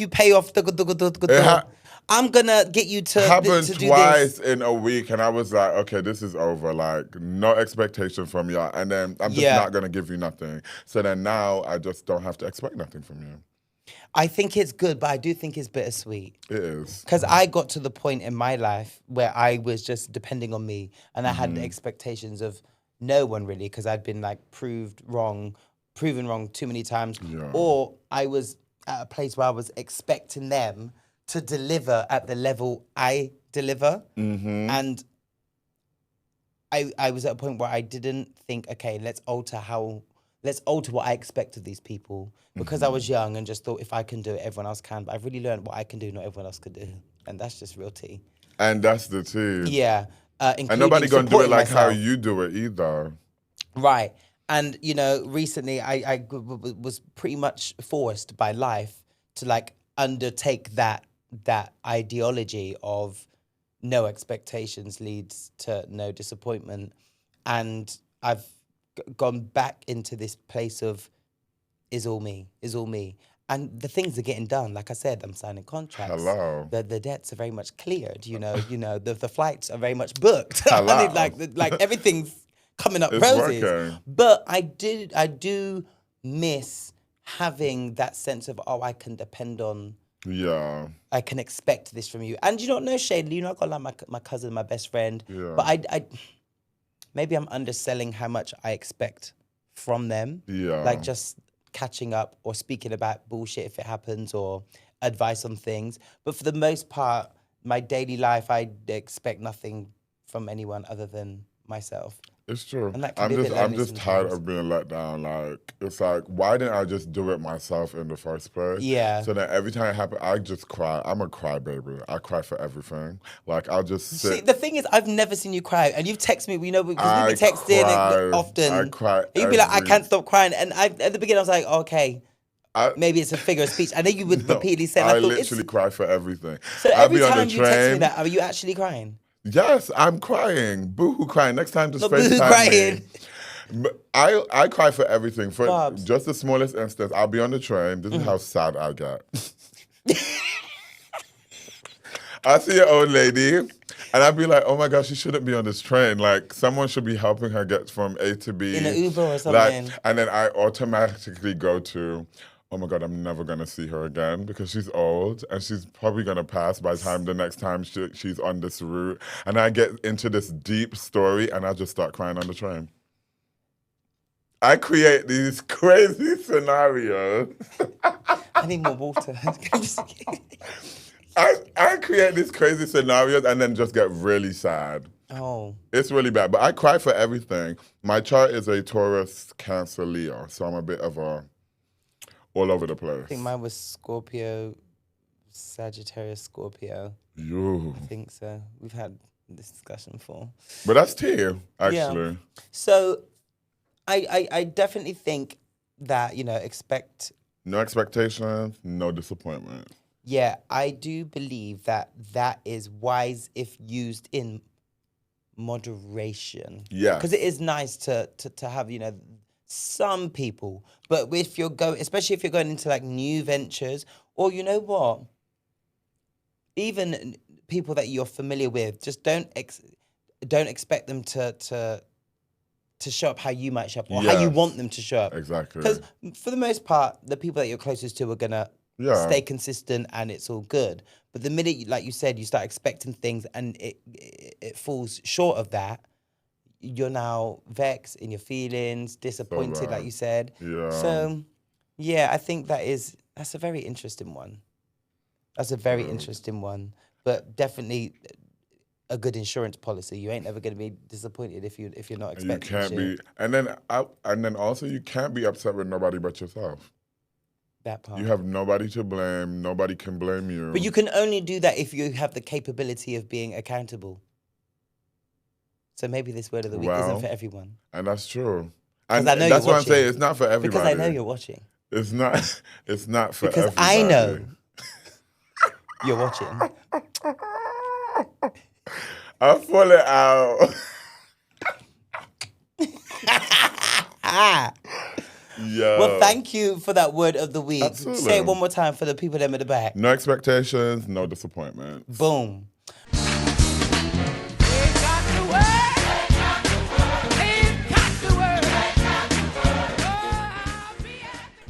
pay off the. I'm gonna get you to Happened to do twice this. in a week, and I was like, okay, this is over. Like, no expectation from y'all, and then I'm just not gonna give you nothing. So then now I just don't have to expect nothing from you. I think it's good, but I do think it's bittersweet. It is. Because I got to the point in my life where I was just depending on me, and I had expectations of no one really, because I'd been like proven wrong too many times, or I was at a place where I was expecting them to deliver at the level I deliver. And I was at a point where I didn't think, okay, let's alter what I expect of these people, because I was young and just thought if I can do it, everyone else can. But I've really learned what I can do, not everyone else can do. And that's just real tea. And that's the tea. Yeah. And nobody gonna do it like myself. how you do it either. Right. And, you know, recently I was pretty much forced by life to like undertake that ideology of no expectations leads to no disappointment. And I've gone back into this place of is all me. And the things are getting done. Like I said, I'm signing contracts. Hello. The debts are very much cleared. You know, the flights are very much booked. Hello. like everything's coming up It's roses. working. But I do miss having that sense of, oh, I can depend on. Yeah. I can expect this from you. And you don't know, Shadley, you know, I got like my cousin, my best friend. Yeah. But I maybe I'm underselling how much I expect from them. Yeah. Like just catching up or speaking about bullshit if it happens, or advice on things. But for the most part, my daily life, I expect nothing from anyone other than myself. It's true. And that can be a bit lonely I'm just tired sometimes. of being let down. Like, it's like, why didn't I just do it myself in the first place? Yeah. So that every time it happens, I just cry. I'm a crybaby. I cry for everything. Like, I'll just See, sit. the thing is, I've never seen you cry, and you've texted me. Because we've I been texting cry. often. I cry And you'd be like, "I every. can't stop crying," and at the beginning, I was like, "Okay, I, maybe it's a figure of speech." I know you would no, repeatedly say, and I I thought it's literally cry for everything. so. I'll Every be on the time you text me train. that, are you actually crying? Yes, I'm crying. Boo-hoo crying. Next time, just Not boohoo FaceTime crying. me. But I cry for everything. For Barbs. just the smallest instance, I'll be on the train. This is how sad I get. I see an old lady, and I'd be like, oh my gosh, she shouldn't be on this train. Like, someone should be helping her get from A to B. In an Uber or Like, something. and then I automatically go to, oh my God, I'm never going to see her again because she's old and she's probably going to pass by the time the next time she's on this route. And I get into this deep story and I just start crying on the train. I create these crazy scenarios. I need more water. I create these crazy scenarios and then just get really sad. Oh, It's really bad, but I cry for everything. My chart is a Taurus, Cancer, Leo, so I'm a bit of a all over the place. I think mine was Scorpio, Sagittarius, Scorpio. You. I think so. We've had this discussion before. But that's tea, actually. Yeah. So, I definitely think that expect. No expectations, no disappointment. Yeah, I do believe that is wise if used in moderation. Yeah. Because it is nice to have, some people. But if you're especially if you're going into like new ventures, or you know what, even people that you're familiar with, just don't expect them to show up how you might show up, or how you Yes. want them to show up. Exactly. Because for the most part, the people that you're closest to are gonna stay consistent, and it's all good. But the minute, like you said, you start expecting things, and it falls short of that, you're now vexed in your feelings, disappointed, like you said. Yeah. So, yeah, I think that's a very interesting one. That's a very interesting one, but definitely a good insurance policy. You ain't ever going to be disappointed if you're not expecting You can't shit. be, and then also you can't be upset with nobody but yourself. That part. You have nobody to blame. Nobody can blame you. But you can only do that if you have the capability of being accountable. So maybe this word of the week isn't for everyone. And that's true. 'Cause And I know that's you're what I'm saying. watching. It's not for everybody. Because I know you're watching. It's not. It's not for Because everybody. I know you're watching. I'll pull it out. Yeah. Well, thank you for that word of the week. Absolutely. Say it one more time for the people them at the back. No expectations, no disappointments. Boom.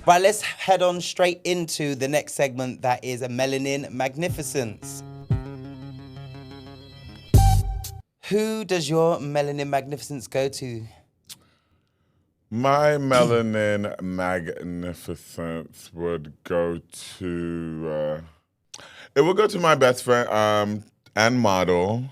Right, let's head on straight into the next segment, that is a Melanin Magnificence. Who does your Melanin Magnificence go to? My Melanin Magnificence would go to... it would go to my best friend and model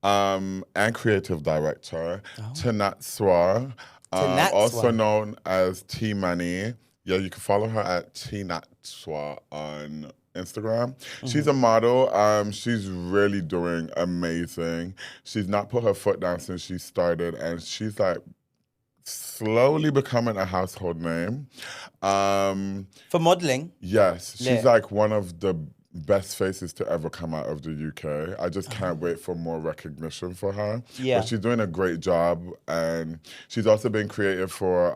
and creative director, Transracial, also known as T Money. Yeah, you can follow her at Transracial on Instagram. She's a model. She's really doing amazing. She's not put her foot down since she started, and she's like slowly becoming a household name. For modeling? Yes, she's like one of the best faces to ever come out of the UK. I just can't wait for more recognition for her. Yeah. But she's doing a great job, and she's also been creative for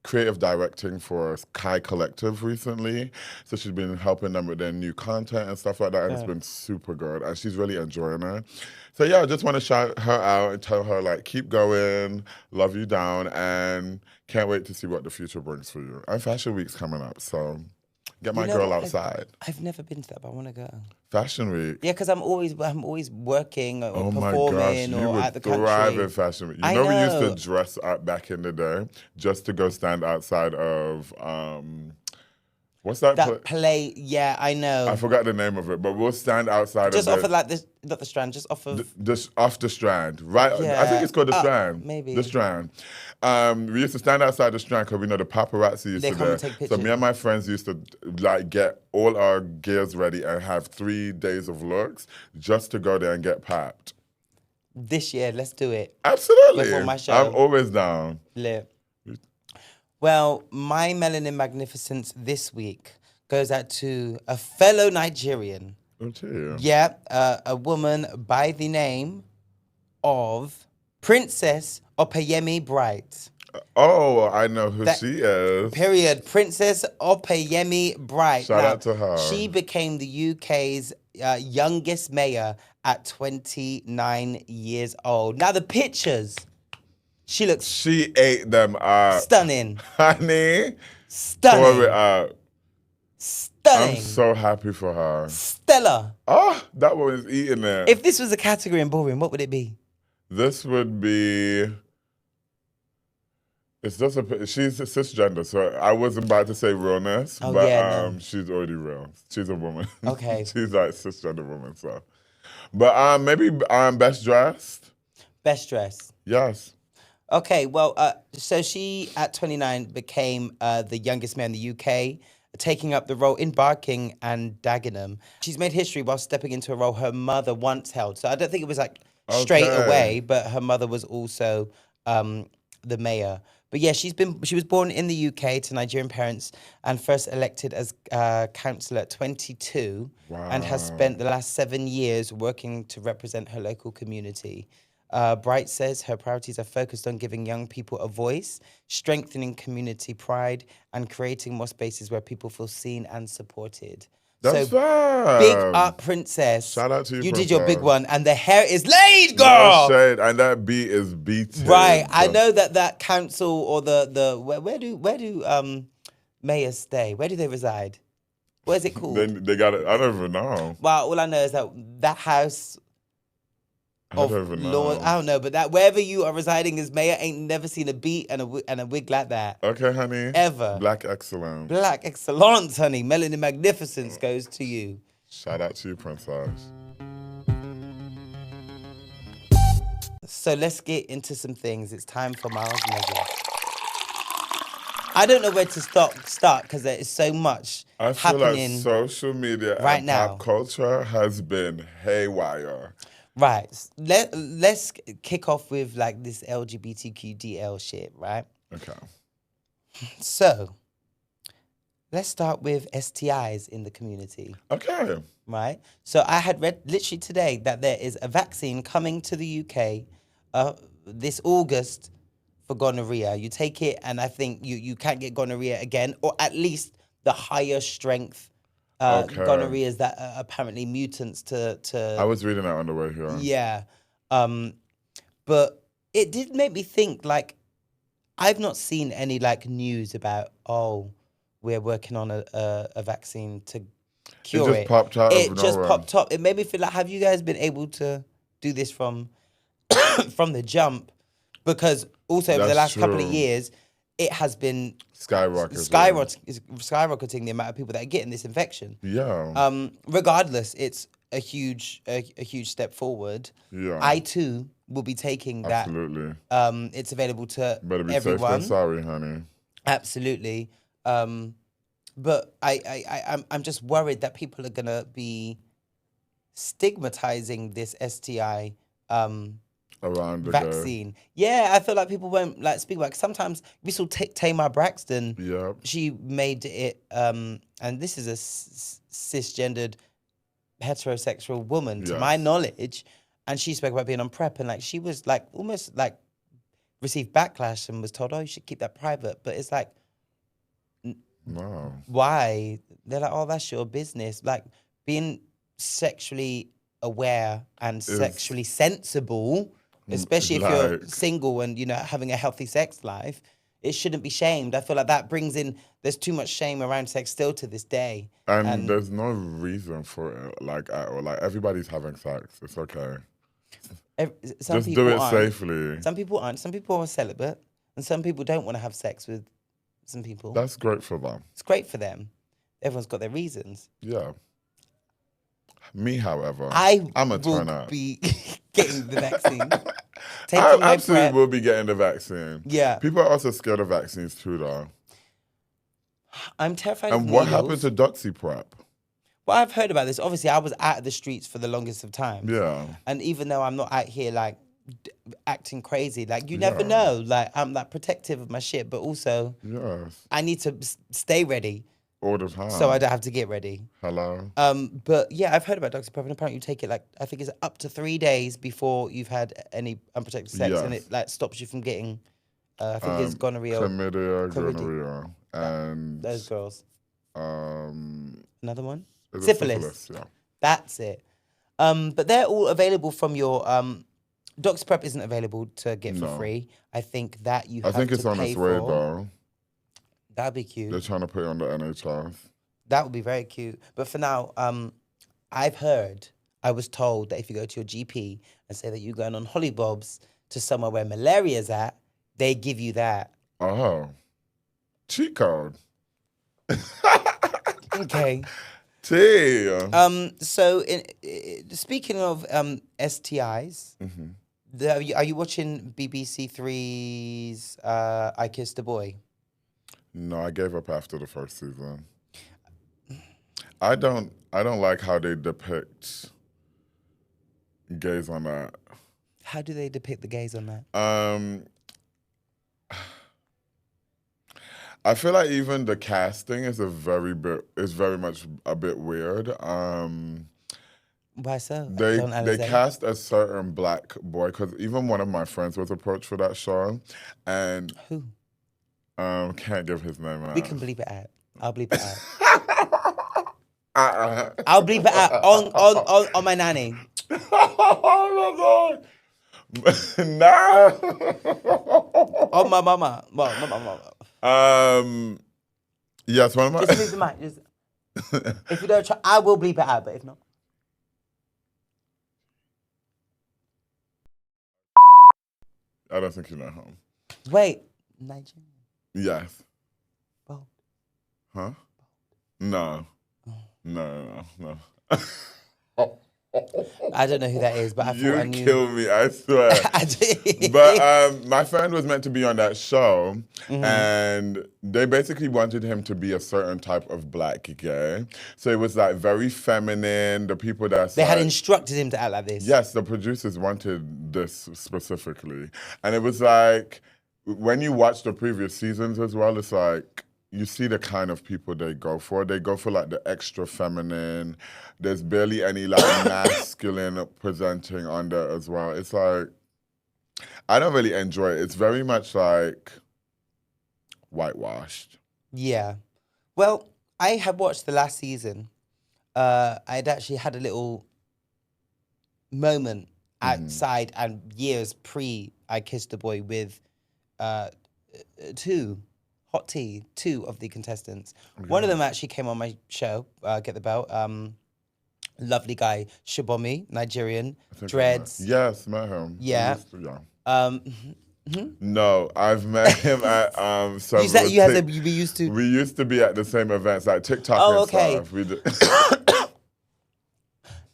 creative directing for Kai Collective recently. So she's been helping them with their new content and stuff like that, and it's been super good, and she's really enjoying it. So yeah, I just want to shout her out and tell her, like, keep going, love you down, and can't wait to see what the future brings for you. And Fashion Week's coming up, so get my girl outside. I've never been to that, but I want to go. Fashion Week. Yeah, because I'm always working or Oh my gosh, performing you or would at the thrive country. in Fashion Week. You I know we used know. to dress up back in the day just to go stand outside of What's that? That play, yeah, I know. I forgot the name of it, but we'll stand outside Just of off of like this, not the Strand, just off of. just off the Strand, right? I Yeah, think it's called the Strand. maybe. The Strand. We used to stand outside the Strand because we know the paparazzi used They to come and there. take So pictures. me and my friends used to like get all our gears ready and have 3 days of looks just to go there and get papped. This year, let's do it. Absolutely. Before my show. I'm always down. Lit. Well, my Melanin Magnificence this week goes out to a fellow Nigerian. Oh, dear. Yeah, a woman by the name of Princess Opeyemi Bright. Oh, I know who she is. Period. Princess Opeyemi Bright. Shout out to her. She became the UK's youngest mayor at 29 years old. Now the pictures. She looks She ate them up. stunning. Honey. Stunning. Pour it up. Stunning. I'm so happy for her. Stellar. Oh, that woman's eating it. If this was a category in ballroom, what would it be? This would be. She's a cisgender, so I wasn't about to say realness, Oh, but yeah, no. she's already real. She's a woman. Okay. She's like cisgender woman, so. But maybe best dressed. Best dress. Yes. Okay, well, so she at 29 became the youngest mayor in the UK, taking up the role in Barking and Dagenham. She's made history while stepping into a role her mother once held. So I don't think it was like straight Okay. away, but her mother was also the mayor. But yeah, she was born in the UK to Nigerian parents and first elected as councillor at 22 and has spent the last 7 years working to represent her local community. Bright says her priorities are focused on giving young people a voice, strengthening community pride, and creating more spaces where people feel seen and supported. That's so fab. big up, Princess. Shout out to you, You did your big Princess. one, and the hair is laid, No girl. shade, and that beat is beaten. Right. I know that council or the where do mayors stay? Where do they reside? What is it called? They got it. I don't even know. Well, all I know is that house. I don't even know. Lord, I don't know, but that wherever you are residing as mayor, ain't never seen a beat and a wig like that. Okay, honey. Ever. Black excellence. Black excellence, honey. Melanin magnificence goes to you. Shout out to you, Princess. So let's get into some things. It's time for Myles Measure. I don't know where to start because there is so much I feel happening like social media right and now. pop culture has been haywire. Right. Let's kick off with like this LGBTQ DL shit, right? Okay. So let's start with STIs in the community, Okay. right? So I had read literally today that there is a vaccine coming to the UK this August for gonorrhea. You take it and I think you can't get gonorrhea again, or at least the higher strength gonorrheas that are apparently mutants to I was reading that on the way here. yeah. But it did make me think, like, I've not seen any, like, news about, we're working on a vaccine to cure it. It just popped out It of just nowhere. popped up. It made me feel like, have you guys been able to do this from from the jump? Because also over the That's last couple of true. years, it has been skyrocketing the amount of people that are getting this infection. Yeah. Regardless, it's a huge step forward. Yeah. I too will be taking that. Absolutely. It's available to Better be everyone. safe than sorry, honey. Absolutely. But I'm just worried that people are gonna be stigmatizing this STI Around the vaccine. Yeah, I feel like people won't like speak about it. Sometimes we saw Tamar Braxton. Yep. She made it, and this is a cisgendered heterosexual woman to my knowledge, and she spoke about being on PrEP, and like she was like almost like received backlash and was told, oh, you should keep that private. But it's like, No. why? They're like, oh, that's your business. Like being sexually aware and sexually sensible, especially if you're single and, you know, having a healthy sex life, it shouldn't be shamed. I feel like that brings in, there's too much shame around sex still to this day. And there's no reason for it, like, at all. Like, everybody's having sex. It's okay. Just do it safely. Some people aren't. Some people are celibate, and some people don't want to have sex with some people. That's great for them. It's great for them. Everyone's got their reasons. Yeah. Me, however, I'm a will turn up. be getting the vaccine. I Taking my absolutely prep. will be getting the vaccine. Yeah. People are also scared of vaccines too, though. I'm terrified of And needles. what happened to Doxy Prep? Well, I've heard about this. Obviously, I was out of the streets for the longest of times. Yeah. And even though I'm not out here like acting crazy, like you never Yeah. know. Like I'm like protective of my shit, but also Yes. I need to stay ready All the time. so I don't have to get ready. Hello. But yeah, I've heard about doxyprep, and apparently you take it like I think it's up to 3 days before you've had any unprotected sex, and Yes. it like stops you from getting. I think it's gonorrhea. Chlamydia, Chlamydia. gonorrhea, and Those girls. Another one. Syphilis. Yeah. That's it. But they're all available from your. Doxyprep isn't available to get for free. I think that you. I think it's on pay its way for. though. That'd be cute. They're trying to put it on the NHS. That would be very cute. But for now, I was told that if you go to your GP and say that you're going on hollybobs to somewhere where malaria's at, they give you that. Oh. Cheat code. Okay. T. So speaking of STIs, are you watching BBC Three's I Kissed a Boy? No, I gave up after the first season. I don't like how they depict gays on that. How do they depict the gays on that? I feel like even the casting is very much a bit weird. Why so? They cast a certain black boy, because even one of my friends was approached for that show, and who? Can't give his name out. We can bleep it out. I'll bleep it out. Uh-uh. I'll bleep it out on my nanny. Oh my god! Nah. On my mama. Well, my mama. Yes, one of my. Just move the mic. Just, if you don't try, I will bleep it out. But if not, I don't think you know him. wait, Nigerian. Yes. Bold. Huh? No. No. I don't know who that is, but I thought I knew. You kill me, I swear. I did. But my friend was meant to be on that show, and they basically wanted him to be a certain type of black gay. So it was like very feminine. The people that They had instructed him to act like this. Yes, the producers wanted this specifically. And it was like, when you watch the previous seasons as well, it's like, you see the kind of people they go for. They go for like the extra feminine. There's barely any like masculine presenting on there as well. It's like, I don't really enjoy it. It's very much like whitewashed. Yeah. Well, I had watched the last season. I'd actually had a little moment outside and years pre I Kissed a Boy with two of the contestants. Yeah. One of them actually came on my show, Get the Belt. Lovely guy, Shibomi, Nigerian, dreads. Yes, met him. Yeah. No, I've met him at several. We used to. We used to be at the same events, like TikTok and stuff. We did.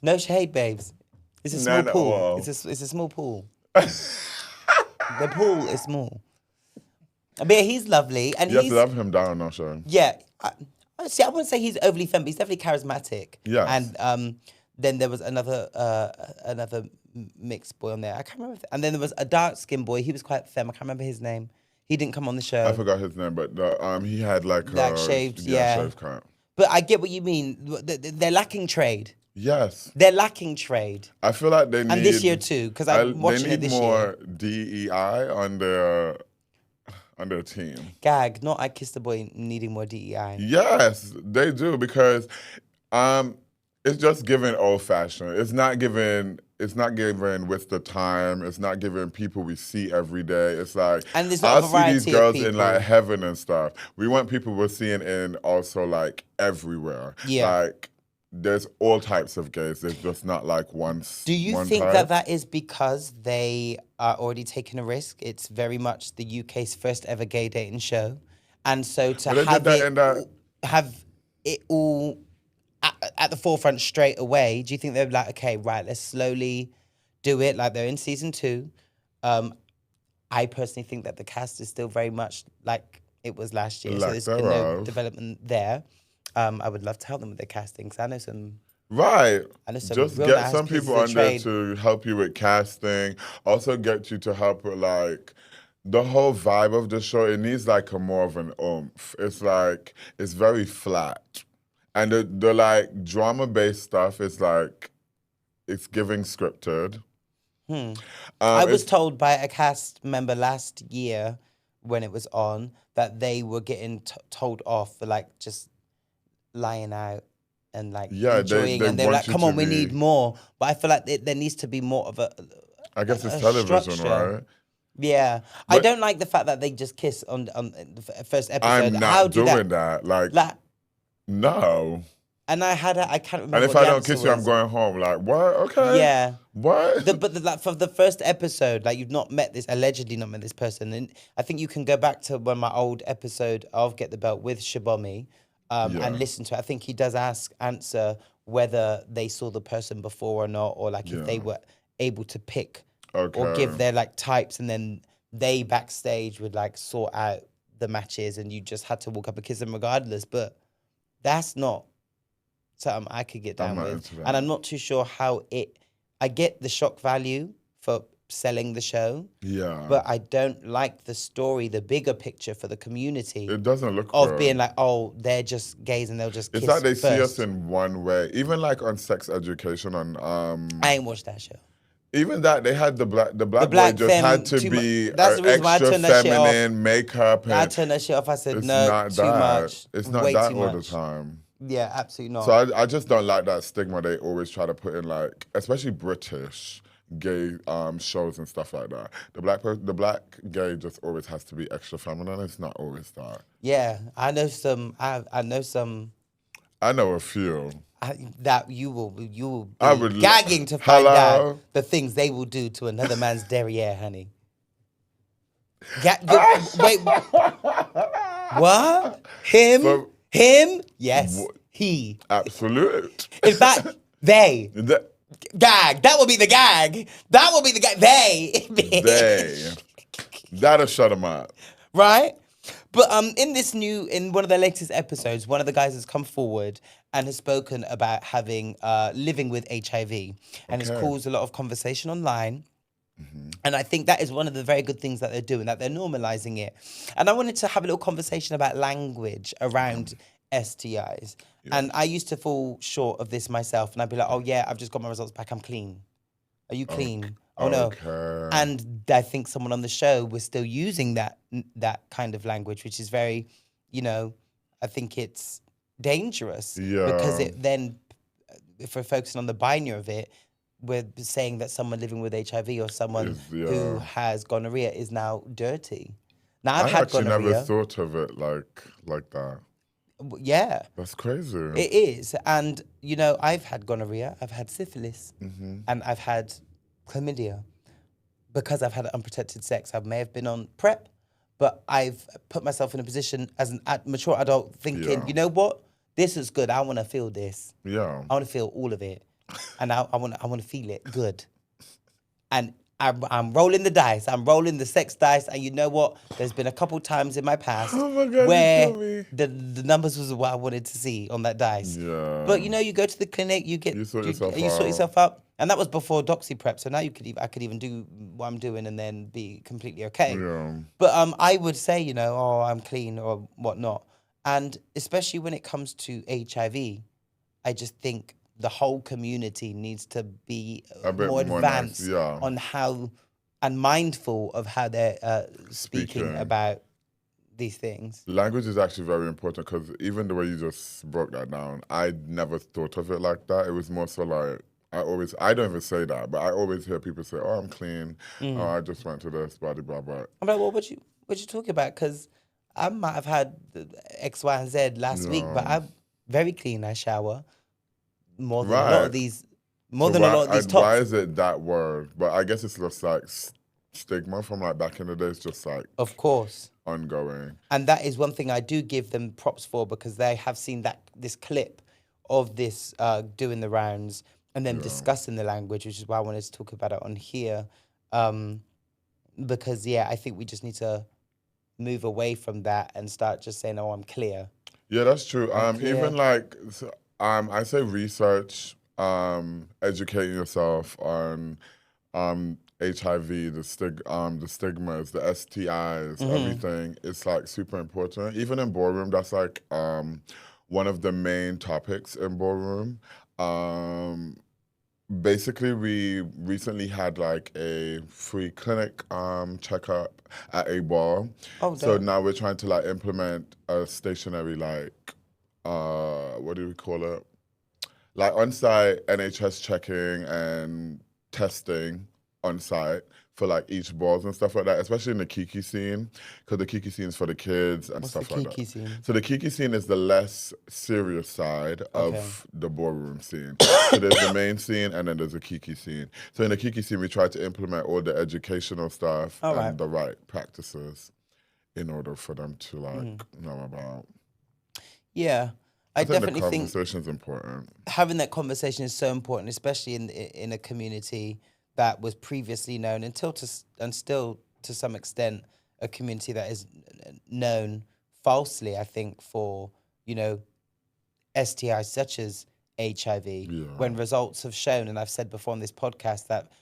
No shade, babes. It's a small pool. Well. It's a small pool. The pool is small. But he's lovely, and you have to love him down, I'm sure. Yeah, I wouldn't say he's overly femme, but he's definitely charismatic. Yeah. And then there was another mixed boy on there. I can't remember. And then there was a dark skinned boy. He was quite femme. I can't remember his name. He didn't come on the show. I forgot his name, but he had like shaved, shaved cut. But I get what you mean. They're lacking trade. Yes. They're lacking trade. I feel like they need... And this year too, because I'm watching it this year. They need more DEI on their team. Gag, not I Kissed a Boy needing more DEI. Yes, they do, because it's just giving old fashioned. It's not giving with the time. It's not giving people we see every day. It's like, and there's not a variety see these girls of people in like heaven and stuff. We want people we're seeing in also like everywhere. Yeah. Like, there's all types of gays. There's just not like one. Do you think that is because they are already taking a risk? It's very much the UK's first ever gay dating show, and so to have it all at the forefront straight away? Do you think they're like, okay, right, let's slowly do it? Like they're in season 2. I personally think that the cast is still very much like it was last year. So Lack there's been no thereof. development there. I would love to help them with their casting because I know some Right. some Just real get nice some pieces people of on there trade. to help you with casting. Also get you to help with like the whole vibe of the show. It needs like a more of an oomph. It's like it's very flat. And the like drama based stuff is like it's giving scripted. I was It's told by a cast member last year when it was on that they were getting told off for like just lying out and like yeah, enjoying, they and they were like, want you "Come to on, we need be more." But I feel like there needs to be more of I guess it's a television, structure. right? Yeah, I But don't like the fact that they just kiss on the first episode. I'm How not do doing that? that. Like, Like, no. and I can't And remember if what the I don't answer kiss you, I'm was. going home. Like, what? Okay. Yeah. What? Like for the first episode, like you've not met this, allegedly not met this person, and I think you can go back to one of my old episode of Get the Belt with Shibomi, Yeah. and listen to it. I think he does answer whether they saw the person before or not, or like if they Yeah. were able to pick or Okay. give their like types, and then they backstage would like sort out the matches, and you just had to walk up and kiss them regardless. But that's not something I could get I'm down not with, into that. and I'm not too sure how it. I get the shock value for selling the show, Yeah. but I don't like the story, the bigger picture for the community It doesn't look of real. being like, oh, they're just gays and they'll just It's kiss like they see us first. in one way. Even like on sex education on I ain't watched that show. even that they had the black boy black just had femme, to too be that's the reason why I extra turned that shit off. feminine makeup I and turned that shit off. I said, it's no, not too that. much. It's not way that too all the much. time. Yeah, absolutely not. So I just don't like that stigma they always try to put in, like, especially British gay shows and stuff like that. The black gay just always has to be extra feminine. It's not always that. Yeah, I know some. I know some I know a few. that you will be I would gagging to find Hello? out the things they will do to another man's derriere, honey. Wait, what? Him? So- Him? Yes, he. Absolute. In fact, they. That- Gag. That will be the gag. That will be the gag. They. They. That'll shut them up. Right? But in one of the latest episodes, one of the guys has come forward and has spoken about having living with HIV, and it's Okay. caused a lot of conversation online. And I think that is one of the very good things that they're doing, that they're normalizing it. And I wanted to have a little conversation about language around STIs. And I used to fall short of this myself, and I'd be like, oh yeah, I've just got my results back, I'm clean. Are you clean? Oh no. Okay. And I think someone on the show was still using that kind of language, which is very, I think it's dangerous. Yeah. Because it then, if we're focusing on the binary of it, we're saying that someone living with HIV or someone who has gonorrhea is now dirty. Now I've had actually gonorrhea. never thought of it like that. Yeah. That's crazy. It is. And, I've had gonorrhea, I've had syphilis, and I've had chlamydia. Because I've had unprotected sex, I may have been on PrEP, but I've put myself in a position as a mature adult thinking, you know what? This is good. I want to feel this. Yeah. I want to feel all of it. And I want to feel it good. And I'm rolling the dice. I'm rolling the sex dice. And you know what? There's been a couple times in my past Oh my God, where you killed me. the numbers was what I wanted to see on that dice. Yeah. But you go to the clinic, you sort yourself up. And that was before doxy prep. So now I could even do what I'm doing and then be completely okay. Yeah. But I would say, I'm clean or whatnot. And especially when it comes to HIV, I just think the whole community needs to be A bit more more advanced nice, yeah. on how and mindful of how they're speaking about these things. Language is actually very important because even the way you just broke that down, I never thought of it like that. It was more so like, I don't even say that, but I always hear people say, oh, I'm clean. Oh, I just went to this, blah, blah, blah. I'm like, well, what you talking about? Because I might have had X, Y, and Z last week, but I'm very clean. I shower more than a lot of these. More than a lot of these tops. Why is it that word? But I guess it's just like stigma from like back in the days just like Of course. ongoing. And that is one thing I do give them props for, because they have seen this clip of this doing the rounds and then discussing the language, which is why I wanted to talk about it on here. Because, I think we just need to move away from that and start just saying, oh, I'm clear. Yeah, that's true. clear. Even like, I say research, educating yourself on HIV, the stigmas, the STIs, everything. It's like super important. Even in Ballroom, that's like one of the main topics in Ballroom. Basically, we recently had like a free clinic checkup at a ball. Oh, so dope. now we're trying to like implement a stationary like what do we call it? Like on-site NHS checking and testing on-site for like each balls and stuff like that, especially in the Kiki scene, because the Kiki scene is for the kids and What's stuff the like Kiki that. scene? So the Kiki scene is the less serious side Okay. of the ballroom scene. So there's the main scene and then there's a Kiki scene. So in the Kiki scene, we try to implement all the educational stuff All and right. the right practices in order for them to like know about. Yeah. I think the definitely think conversation's important. having that conversation is so important, especially in a community that was previously known and still to some extent a community that is known falsely, I think, for STIs such as HIV. When results have shown, and I've said before on this podcast, that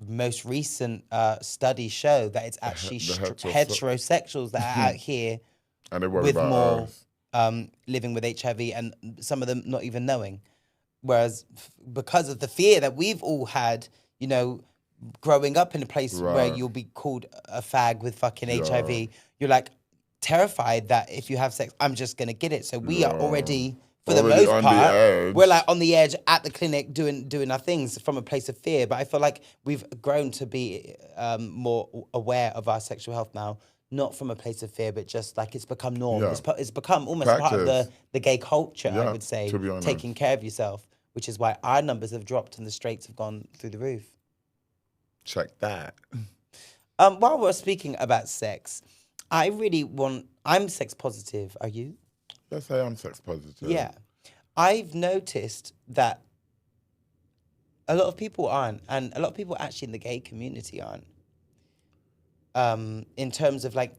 most recent studies show that it's actually heterosexuals that are out here and they worry with about more us. living with HIV, and some of them not even knowing. Whereas because of the fear that we've all had, growing up in a place where you'll be called a fag with fucking HIV, you're like terrified that if you have sex, I'm just going to get it. So we are already, for the most on part, the edge. we're like on the edge at the clinic doing our things from a place of fear. But I feel like we've grown to be more aware of our sexual health now, not from a place of fear, but just like it's become norm. Yeah. It's become almost part of Practice. the gay culture, I Yeah, would say, to be honest. taking care of yourself, which is why our numbers have dropped and the straights have gone through the roof. Check that. While we're speaking about sex, I'm sex positive. Are you? Let's say I'm sex positive. Yeah. I've noticed that a lot of people aren't, and a lot of people actually in the gay community aren't. In terms of like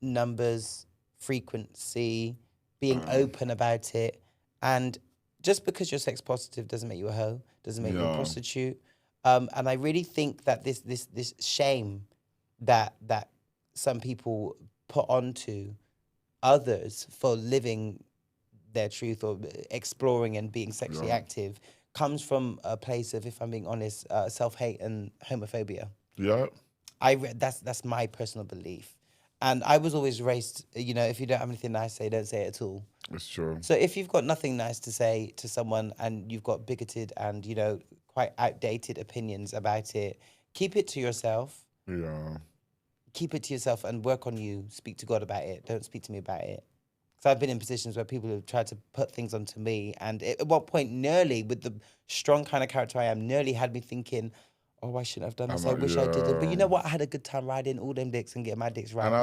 numbers, frequency, being open about it. And just because you're sex positive doesn't make you a hoe, doesn't make you a prostitute. And I really think that this shame that some people put onto others for living their truth or exploring and being sexually active comes from a place of, if I'm being honest, self-hate and homophobia. Yeah. That's my personal belief. And I was always raised, if you don't have anything nice to say, don't say it at all. It's true. So if you've got nothing nice to say to someone and you've got bigoted and, quite outdated opinions about it, keep it to yourself. Yeah. Keep it to yourself and work on you. Speak to God about it. Don't speak to me about it. So I've been in positions where people have tried to put things onto me, and at one point, nearly, with the strong kind of character I am, nearly had me thinking, oh, I shouldn't have done this. I wish I didn't. But you know what? I had a good time riding all them dicks and getting my dicks right. And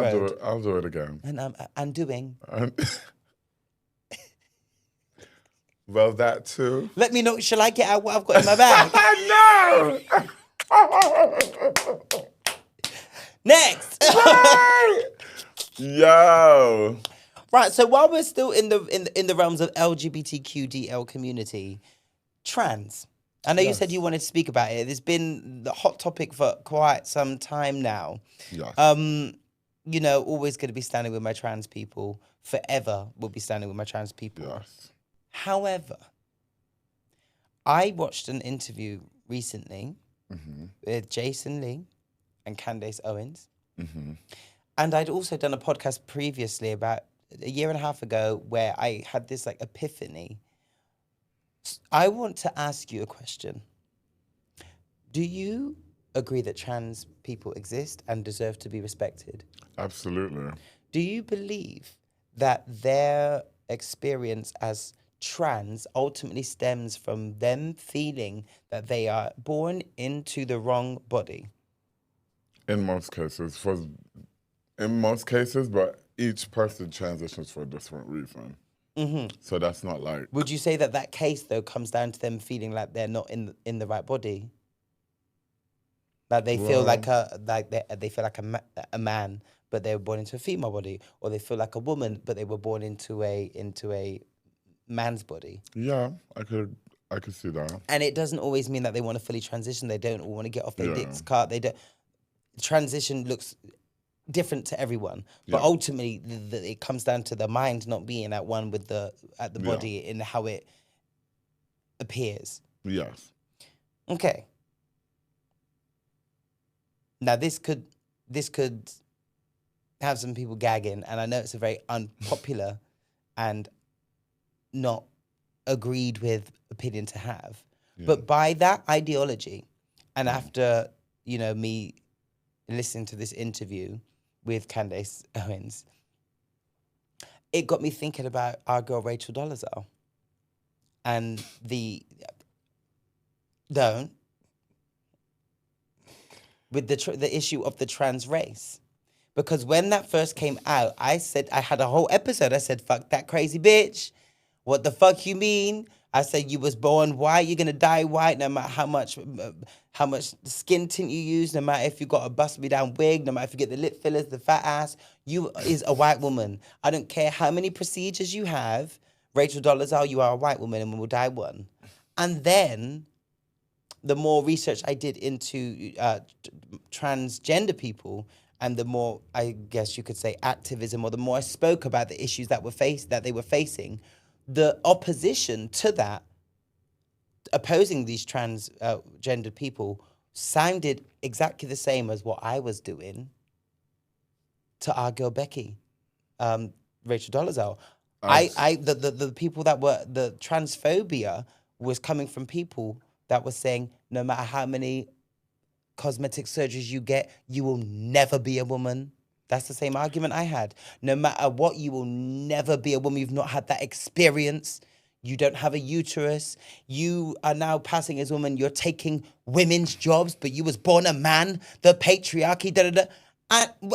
I'll do it again. And I'm doing. Well, that too. Let me know. Shall I get out what I've got in my bag? No. Next. Yo. Right. So while we're still in the realms of LGBTQ DL community, trans. I know you said you wanted to speak about it. It's been the hot topic for quite some time now. Yes. Always going to be standing with my trans people. Forever will be standing with my trans people. Yes. However, I watched an interview recently with Jason Lee and Candace Owens. And I'd also done a podcast previously about a year and a half ago where I had this like epiphany. I want to ask you a question. Do you agree that trans people exist and deserve to be respected? Absolutely. Do you believe that their experience as trans ultimately stems from them feeling that they are born into the wrong body? In most cases, but each person transitions for a different reason. So that's not like. Would you say that case though comes down to them feeling like they're not in the right body? Like they feel like they feel like a man, but they were born into a female body, or they feel like a woman, but they were born into a man's body. Yeah, I could see that. And it doesn't always mean that they want to fully transition. They don't want to get off their dick's cart. They don't. Transition looks different to everyone, but ultimately it comes down to the mind not being at one with the body in how it appears. Yes. Okay. Now this could have some people gagging, and I know it's a very unpopular and not agreed with opinion to have. Yeah. But by that ideology, and after me listening to this interview with Candace Owens, it got me thinking about our girl Rachel Dolezal and with the issue of the trans race. Because when that first came out, I had a whole episode. I said, fuck that crazy bitch. What the fuck you mean? I said, you was born white, you're gonna die white, no matter how much skin tint you use, no matter if you got a bust-me-down wig, no matter if you get the lip fillers, the fat ass, you is a white woman. I don't care how many procedures you have, Rachel Dolezal, you are a white woman and we will die one. And then, the more research I did into transgender people, and the more, I guess you could say, activism, or the more I spoke about the issues that they were facing, the opposition to that, opposing these transgender people, sounded exactly the same as what I was doing to our girl Becky, Rachel Dolezal. The people that were, the transphobia was coming from people that were saying, no matter how many cosmetic surgeries you get, you will never be a woman. That's the same argument I had. No matter what, you will never be a woman. You've not had that experience. You don't have a uterus. You are now passing as a woman. You're taking women's jobs, but you was born a man. The patriarchy, And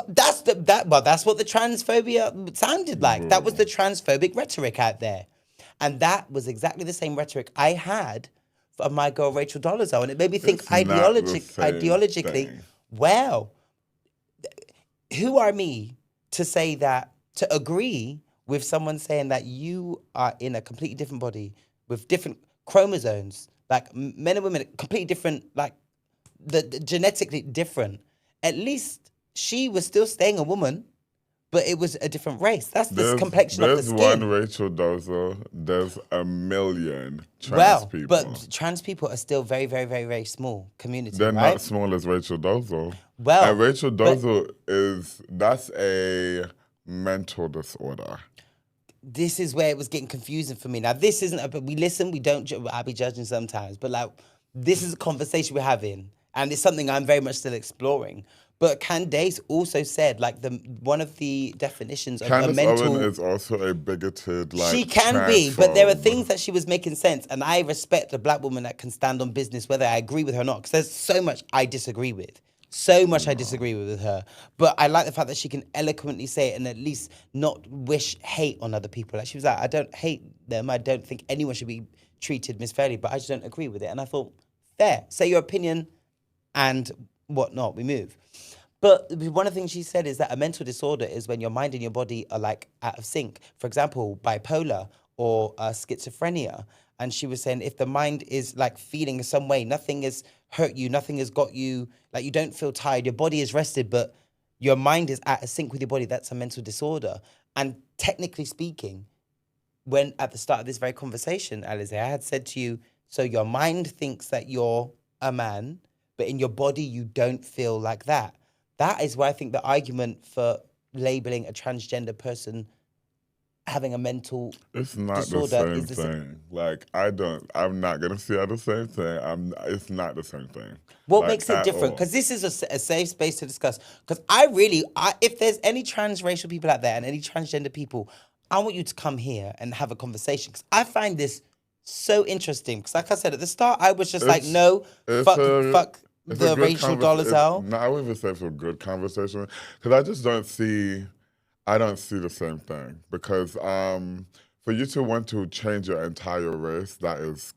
that's what the transphobia sounded like. That was the transphobic rhetoric out there. And that was exactly the same rhetoric I had for my girl Rachel Dolezal. And it made me think ideologically, well, who are me to say that, to agree with someone saying that you are in a completely different body with different chromosomes, like men and women, completely different, like the genetically different. At least she was still staying a woman, but it was a different race. That's the complexion of the skin. There's one Rachel Dolezal. There's a million trans people. But trans people are still very, very, very, very small community. They're right? not small as Rachel Dolezal. Well, and Rachel Dolezal that's a mental disorder. This is where it was getting confusing for me. Now, this isn't we listen, we don't, I'll be judging sometimes, but like, this is a conversation we're having, and it's something I'm very much still exploring. But Candace also said, like, one of the definitions of a mental... Owen is also a bigoted, like, she can be, but there are things that she was making sense, and I respect a black woman that can stand on business, whether I agree with her or not, because there's so much I disagree with. I disagree with her. But I like the fact that she can eloquently say it and at least not wish hate on other people. Like, she was like, I don't hate them. I don't think anyone should be treated misfairly, but I just don't agree with it. And I thought, fair. Say your opinion and whatnot. We move. But one of the things she said is that a mental disorder is when your mind and your body are like out of sync. For example, bipolar or schizophrenia. And she was saying if the mind is like feeling in some way, nothing has hurt you, nothing has got you, like you don't feel tired, your body is rested, but your mind is out of sync with your body, that's a mental disorder. And technically speaking, when at the start of this very conversation, Alizé, I had said to you, so your mind thinks that you're a man, but in your body you don't feel like that. That is where I think the argument for labeling a transgender person having a mental disorder is the same thing. Like, I'm not going to say the same thing. It's not the same thing. What makes it different? Because this is a safe space to discuss. Because if there's any transracial people out there and any transgender people, I want you to come here and have a conversation. Because I find this so interesting. Because like I said, at the start, I was just like, no, fuck. It's a the good racial dollars out. No, I wouldn't even say it's a good conversation because I just don't see. I don't see the same thing because for you to want to change your entire race, that is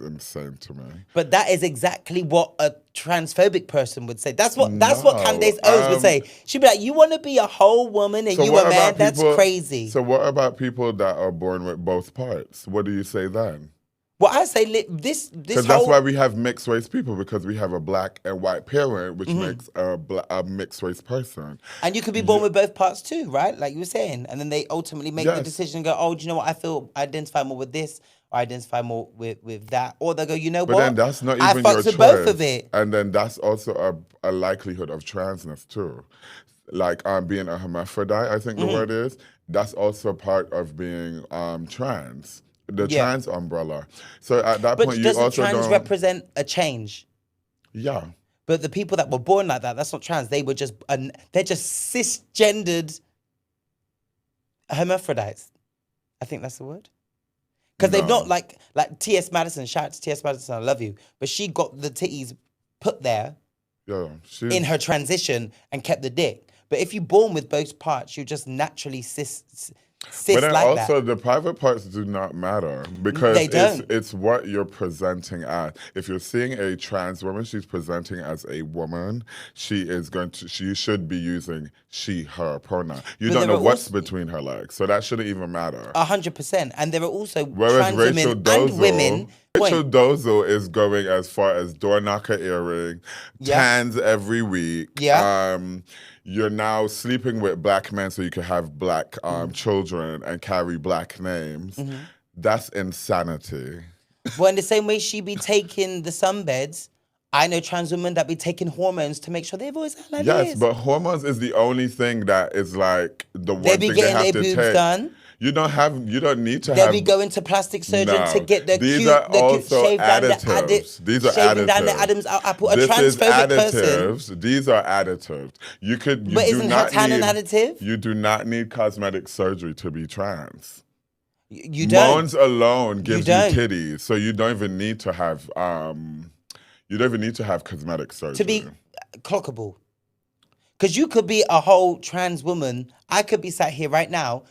insane to me. But that is exactly what a transphobic person would say. That's what No, Candace Owens would say. She'd be like, "You want to be a whole woman and So you what a man? about That's people? crazy." So what about people that are born with both parts? What do you say then? Well, I say this Because whole that's why we have mixed race people because we have a black and white parent, which makes a mixed race person. and you could be born with both parts too, right? Like you were saying, and then they ultimately make the decision and go, "Oh, do you know what? I identify more with this, or I identify more with that," or they go, "You know But what? then that's not I even fucks your with choice. both of it." And then that's also a likelihood of transness too. Like being a hermaphrodite, I think the word is. That's also part of being trans. The Yeah. trans umbrella. So at that But point, you doesn't also trans don't. represent a change? Yeah. But the people that were born like that's not trans. They were just they're just cisgendered hermaphrodites. I think that's the word. Because they've not like T.S. Madison. Shout out to T.S. Madison. I love you, but she got the titties put there Yeah. in her transition and kept the dick. But if you're born with both parts, you're just naturally cis But then like also that. the private parts do not matter because They don't. it's what you're presenting as. If you're seeing a trans woman, she's presenting as a woman. She should be using she, her pronoun. You But don't there know are what's also- between her legs, so that shouldn't even matter. 100%. And there are also Whereas trans Rachel women and women. Rachel Dozo is going as far as door knocker earring, Yeah. tans every week. Yeah. You're now sleeping with black men so you can have black children and carry black names. That's insanity. Well, in the same way she be taking the sunbeds, I know trans women that be taking hormones to make sure they've always had like Yes, this. but hormones is the only thing that is like the one They be thing they getting have their to boobs take. done. You don't need to They have. be going to plastic surgeon to No, get the these cute, are also shave down the additives. These are shaving additives. down the Adam's apple. A This is transphobic person. additives. These are additives. You But do isn't her not tan need an additive? You do not need cosmetic surgery to be trans. You don't. Moans alone gives you don't. titties, so you don't even need to have cosmetic surgery. To be clockable. Because you could be a whole trans woman. I could be sat here right now.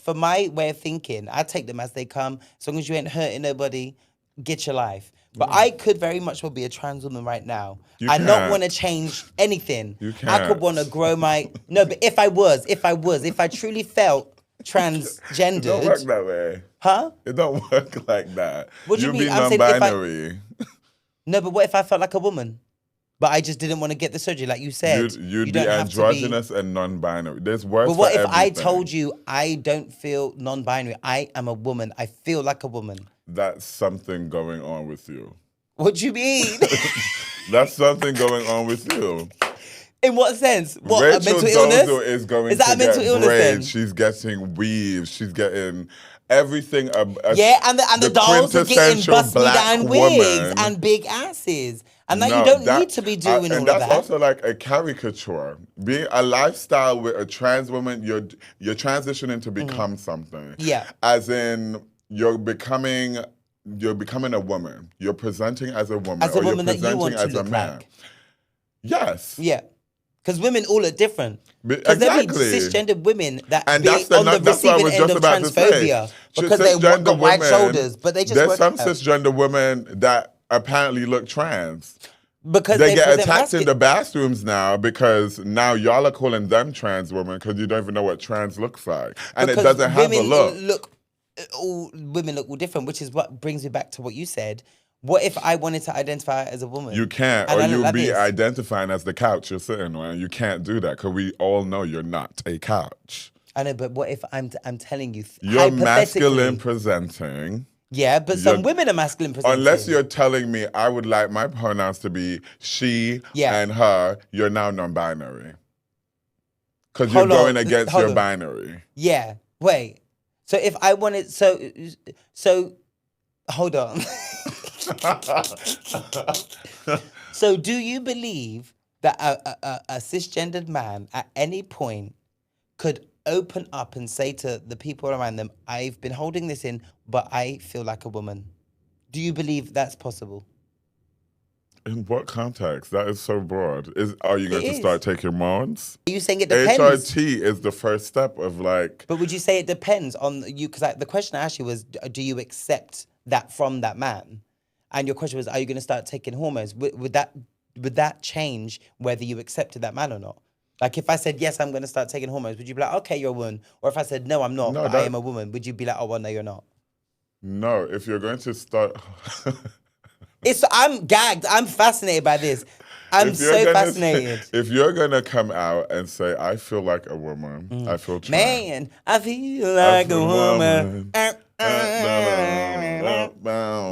For my way of thinking, I take them as they come. As long as you ain't hurting nobody, get your life. But I could very much well be a trans woman right now. You I not can't. want to change anything. You I could can't. want to grow my... No, but if I truly felt transgendered... It don't work that way. Huh? It don't work like that. What do you mean? Be I'm saying if I- non-binary. No, but what if I felt like a woman? But I just didn't want to get the surgery, like you said. You'd you be don't have to be... androgynous and non-binary. There's words But what for if I everything. told you I don't feel non-binary? I am a woman. I feel like a woman. That's something going on with you. What do you mean? That's something going on with you. In what sense? What, Rachel a mental illness? Dozo is going Is that to a mental get illness then? braids. She's getting weaves. She's getting everything. Yeah, and the dolls are getting quintessential bust-me-down black wigs woman. and big asses. And now No, you don't that- need to be doing all and of that's that. also like a caricature. Being a lifestyle with a trans woman, you're transitioning to become something. Yeah. As in, you're becoming a woman. You're presenting as a woman. As a or woman you're that you want presenting to as a look man. like. Yes. Yeah. Because women all look different. But- Because there be exactly. cisgendered women that And be that's on the that's what I receiving was end just of about to say. transphobia. Because they Cisgender got wide women- shoulders, but they just There's work some out. cisgender women that apparently look trans. Because They get present attacked in masculine. the bathrooms now because now y'all are calling them trans women because you don't even know what trans looks like. And Because it doesn't have a women look. women look all different, which is what brings me back to what you said. What if I wanted to identify as a woman? You can't, and or I look you'll like be this? identifying as the couch you're sitting on. You can't do that because we all know you're not a couch. I know, but what if I'm telling you You're hypothetically? masculine presenting. Yeah, but some You're- women are masculine presenting. Unless you're telling me I would like my pronouns to be she Yeah. and her, you're now non-binary. Because you're Hold on, going against hold your on. binary. Yeah. Wait. So if I wanted, so hold on. So do you believe that a cisgendered man at any point could open up and say to the people around them, I've been holding this in, but I feel like a woman? Do you believe that's possible? In what context? That is so broad. Are you It going to is. start taking hormones? Are you saying it depends? HRT is the first step of like. But would you say it depends on you? Because the question I asked you was, do you accept that from that man? And your question was, are you going to start taking hormones? Would that change whether you accepted that man or not? Like if I said yes, I'm going to start taking hormones, would you be like, okay, you're a woman? Or if I said no, I'm not, No, but I am a woman, would you be like, oh well, no, you're not? No, if you're going to start. I'm gagged. I'm fascinated by this. I'm so fascinated. If you're gonna come out and say, I feel like a woman, I feel trans. Man, I feel like a woman.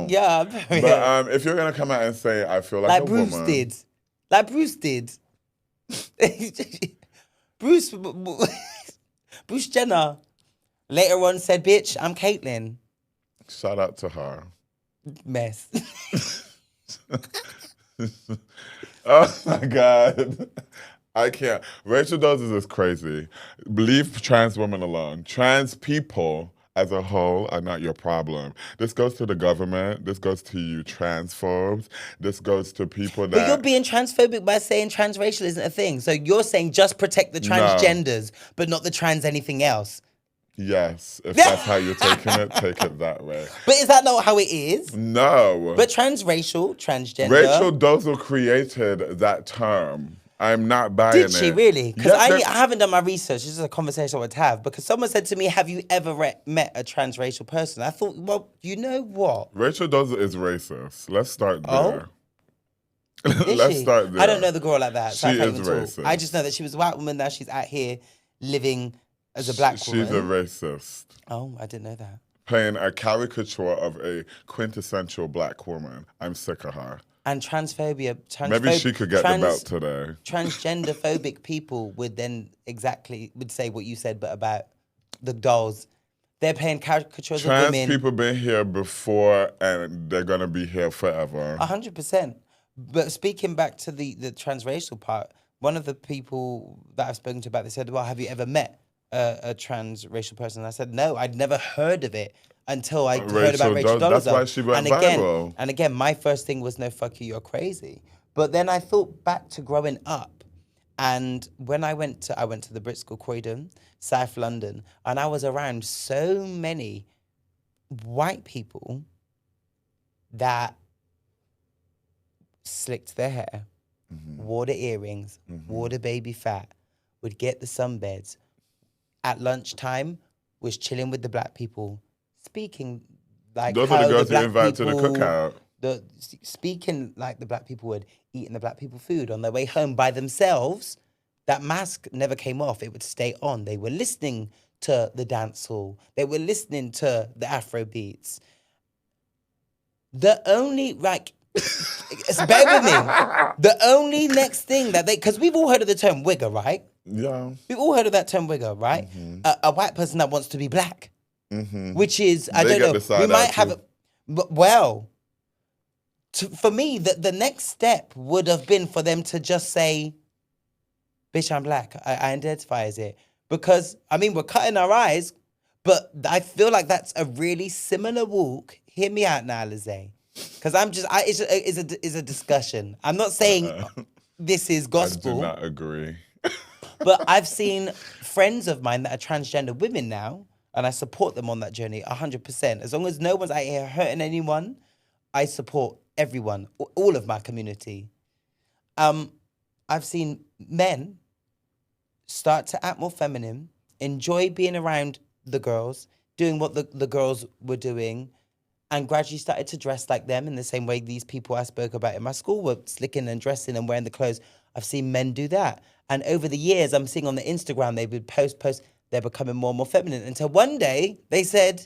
Yeah, But if you're gonna come out and say, I feel like a Bruce woman. did. Like Bruce did. Bruce Jenner later on said, bitch, I'm Caitlyn. Shout out to her. Mess. Oh my God. I can't. Rachel Dolezal is crazy. Leave trans women alone. Trans people as a whole are not your problem. This goes to the government. This goes to you transphobes. This goes to people that... But you're being transphobic by saying transracial isn't a thing. So you're saying just protect the transgenders, but not the trans anything else. Yes, if that's how you're taking it, take it that way. But is that not how it is? No. But transracial, transgender... Rachel Dolezal created that term. I'm not buying it. Did she really? Because Yeah, I haven't done my research. This is a conversation I would have. Because someone said to me, have you ever met a transracial person? I thought, well, you know what? Rachel Dolezal is racist. Let's start there. Oh? Let's start there. I don't know the girl like that. She is racist. I just know that she was a white woman. Now she's out here living as a black woman. She's a racist. Oh, I didn't know that. Playing a caricature of a quintessential black woman. I'm sick of her. And transphobia. Maybe she could get the belt today. Transgender phobic people would say what you said, but about the dolls. They're playing caricatures of women. Trans people been here before, and they're gonna be here forever. 100%. But speaking back to the transracial part, one of the people that I've spoken to about this said, well, have you ever met a transracial person? And I said, no, I'd never heard of it until I heard about Rachel Dolezal. That's why she went viral. And again, my first thing was, no, fuck you, you're crazy. But then I thought back to growing up. And when I went to the Brit School, Croydon, South London, and I was around so many white people that slicked their hair, wore the earrings, wore the baby fat, would get the sunbeds. At lunchtime, was chilling with the black people, speaking like those how are the girls black you invite to the people- cookout. Speaking like the black people would, eating the black people food on their way home by themselves. That mask never came off. It would stay on. They were listening to the dance hall. They were listening to the Afro beats. The only, bear with me. The only next thing that because we've all heard of the term wigger, right? Yeah. We've all heard of that term wigger, right? A white person that wants to be black. Which is, I don't know, we might have, for me, the next step would have been for them to just say, bitch, I'm black. I identify as it. Because, I mean, we're cutting our eyes, but I feel like that's a really similar walk. Hear me out now, Alizé. Because it's a discussion. I'm not saying this is gospel. I do not agree. But I've seen friends of mine that are transgender women now, and I support them on that journey 100%. As long as no one's out here hurting anyone, I support everyone, all of my community. I've seen men start to act more feminine, enjoy being around the girls, doing what the girls were doing, and gradually started to dress like them in the same way these people I spoke about in my school were slicking and dressing and wearing the clothes. I've seen men do that. And over the years, I'm seeing on the Instagram, they would post, they're becoming more and more feminine. Until one day, they said,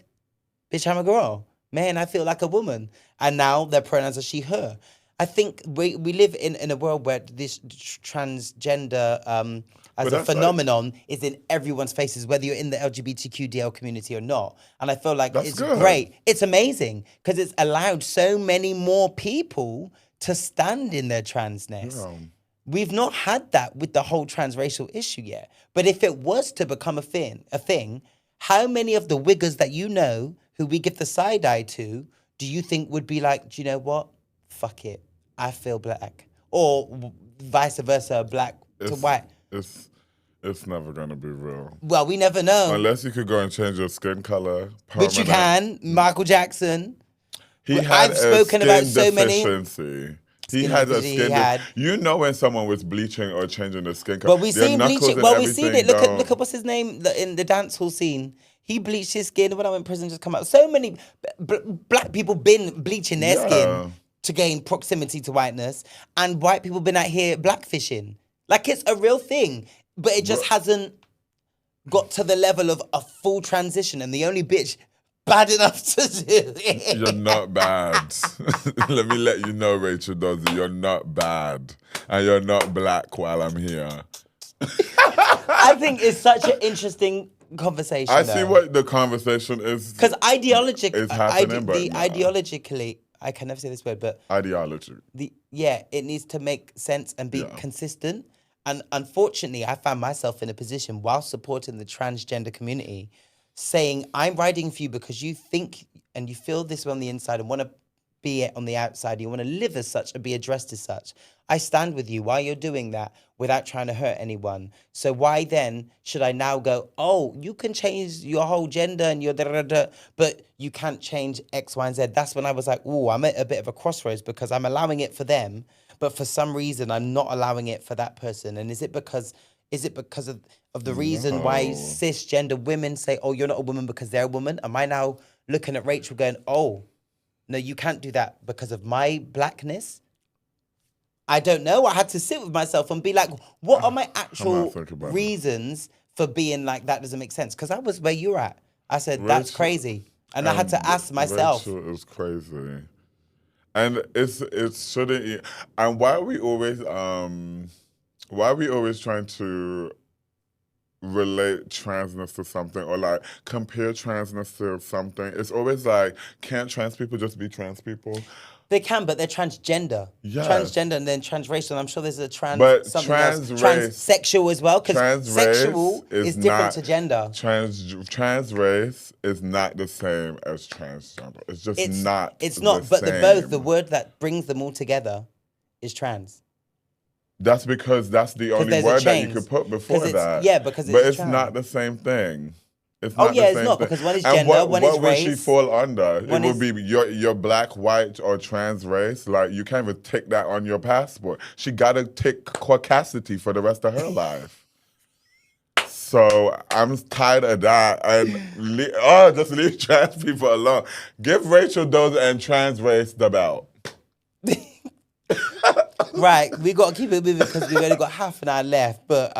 bitch, I'm a girl. Man, I feel like a woman. And now their pronouns are she, her. I think we live in a world where this transgender as a phenomenon is in everyone's faces, whether you're in the LGBTQ DL community or not. And I feel like it's great. It's amazing because it's allowed so many more people to stand in their transness. Yeah. We've not had that with the whole transracial issue yet. But if it was to become a thing, how many of the wiggers that you know who we give the side eye to, do you think would be like, do you know what? Fuck it. I feel black. Or vice versa, black to white. It's never gonna be real. Well, we never know. Unless you could go and change your skin color. Which you can. Michael Jackson. I've spoken about so many. Deficiency. He had a skin. You know when someone was bleaching or changing the skin color. Well, we've seen bleaching. Well, we've seen it. Look at what's his name in the dance hall scene. He bleached his skin when I went to prison. Just come out. So many black people been bleaching their skin to gain proximity to whiteness, and white people been out here blackfishing. Like it's a real thing, but it just hasn't got to the level of a full transition. And the only bitch bad enough to do it. You're not bad. Let me let you know, Rachel Dozy, you're not bad. And you're not black while I'm here. I think it's such an interesting conversation. I see what the conversation is. Because ideologically, I can never say this word, but ideology. It needs to make sense and be consistent. And unfortunately, I found myself in a position while supporting the transgender community saying, I'm riding for you because you think and you feel this way on the inside and want to be it on the outside. You want to live as such and be addressed as such. I stand with you while you're doing that without trying to hurt anyone. So why then should I now go, oh, you can change your whole gender and your da-da-da-da, but you can't change X, Y, and Z. That's when I was like, oh, I'm at a bit of a crossroads because I'm allowing it for them, but for some reason I'm not allowing it for that person. And is it because of the reason why cisgender women say, oh, you're not a woman because they're a woman? Am I now looking at Rachel going, oh, no, you can't do that because of my blackness? I don't know. I had to sit with myself and be like, what are my actual reasons for being like, that doesn't make sense? Because I was where you're at. I said, that's crazy. And I had to ask myself. Rachel is crazy. And it shouldn't. And why are we always trying to relate transness to something or like compare transness to something? It's always like, can't trans people just be trans people? They can, but they're transgender. Yeah. Transgender and then transracial. I'm sure there's a transsexual as well, because sexual is different to gender. Trans race is not the same as transgender. It's just not. It's not, but the word that brings them all together is trans. That's because that's the only word that you could put before that. Yeah, because it's But it's trans. not the same thing. It's not it's not, because one is gender, one is race. What would she fall under? It would be your black, white, or trans race. Like, you can't even tick that on your passport. She got to tick caucasity for the rest of her life. So I'm tired of that. And just leave trans people alone. Give Rachel Dozy and trans race the belt. Right, we got to keep it moving because we've only got half an hour left. But,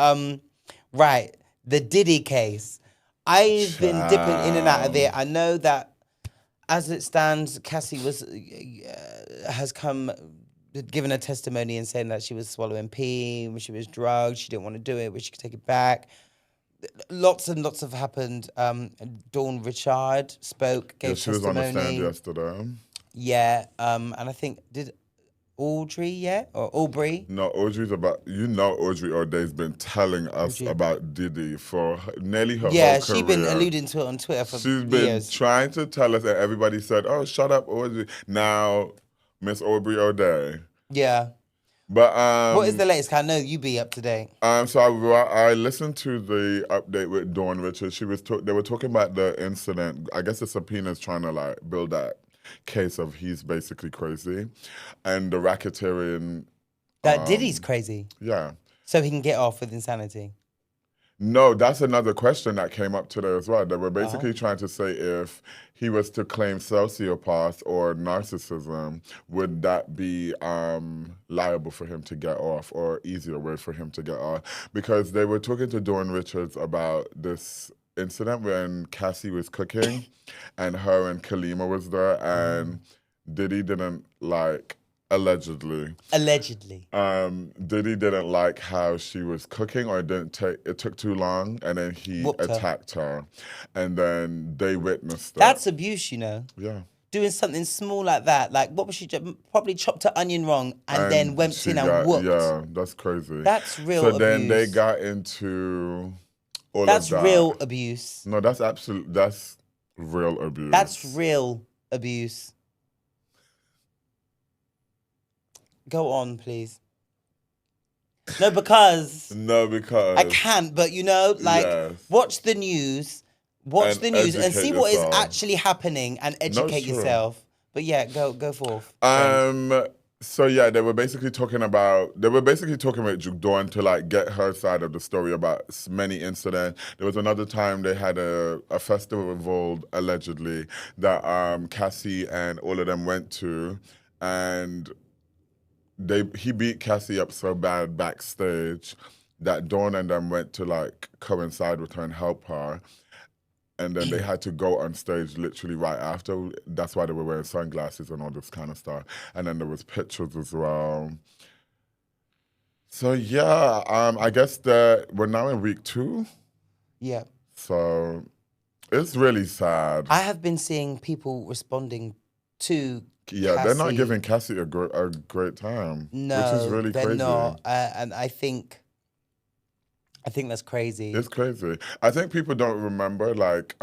right, the Diddy case. I've been dipping in and out of it. I know that as it stands, Cassie has given a testimony and saying that she was swallowing pee, when she was drugged, she didn't want to do it, but she could take it back. Lots and lots have happened. Dawn Richard spoke, gave testimony. She was on the stand yesterday. Yeah, and I think, did Audrey yet? Or Aubrey? No, Audrey's Audrey O'Day's been telling us about Diddy for nearly her whole career. Yeah, she's been alluding to it on Twitter for years. She's been trying to tell us, and everybody said, oh, shut up, Audrey. Now, Miss Aubrey O'Day. Yeah. But what is the latest? I know you be up to date. So I listened to the update with Dawn Richards. They were talking about the incident. I guess the subpoena's trying to like build that case of he's basically crazy, and the racketeering. That Diddy's crazy. Yeah. So he can get off with insanity. No, that's another question that came up today as well. They were basically trying to say if he was to claim sociopath or narcissism, would that be liable for him to get off or easier way for him to get off? Because they were talking to Dawn Richards about this incident when Cassie was cooking and her and Kalima was there and Diddy didn't like, allegedly, Diddy didn't like how she was cooking, or it took too long, and then he attacked her, and then they witnessed that. That's abuse, you know. Yeah. Doing something small like that, like what was she probably chopped her onion wrong and then went in and whooped. Yeah, that's crazy. That's real abuse. So then they got into all that's of that. That's real abuse. No, that's real abuse. That's real abuse. Go on, please. No, because No, because I can't. But yes, watch the news. Watch and the news and educate see what is yourself. actually happening and No, educate sure. yourself. But yeah, go forth. So yeah, they were basically talking about Dawn to like get her side of the story about many incidents. There was another time they had a festival involved allegedly that Cassie and all of them went to, and he beat Cassie up so bad backstage that Dawn and them went to like coincide with her and help her. And then they had to go on stage literally right after. That's why they were wearing sunglasses and all this kind of stuff. And then there was pictures as well. So yeah, I guess that we're now in week 2. Yeah. So it's really sad. I have been seeing people responding to Yeah, Cassie. they're not giving Cassie a great time, No, which is really they're crazy. not. And I think that's crazy. It's crazy. I think people don't remember, like,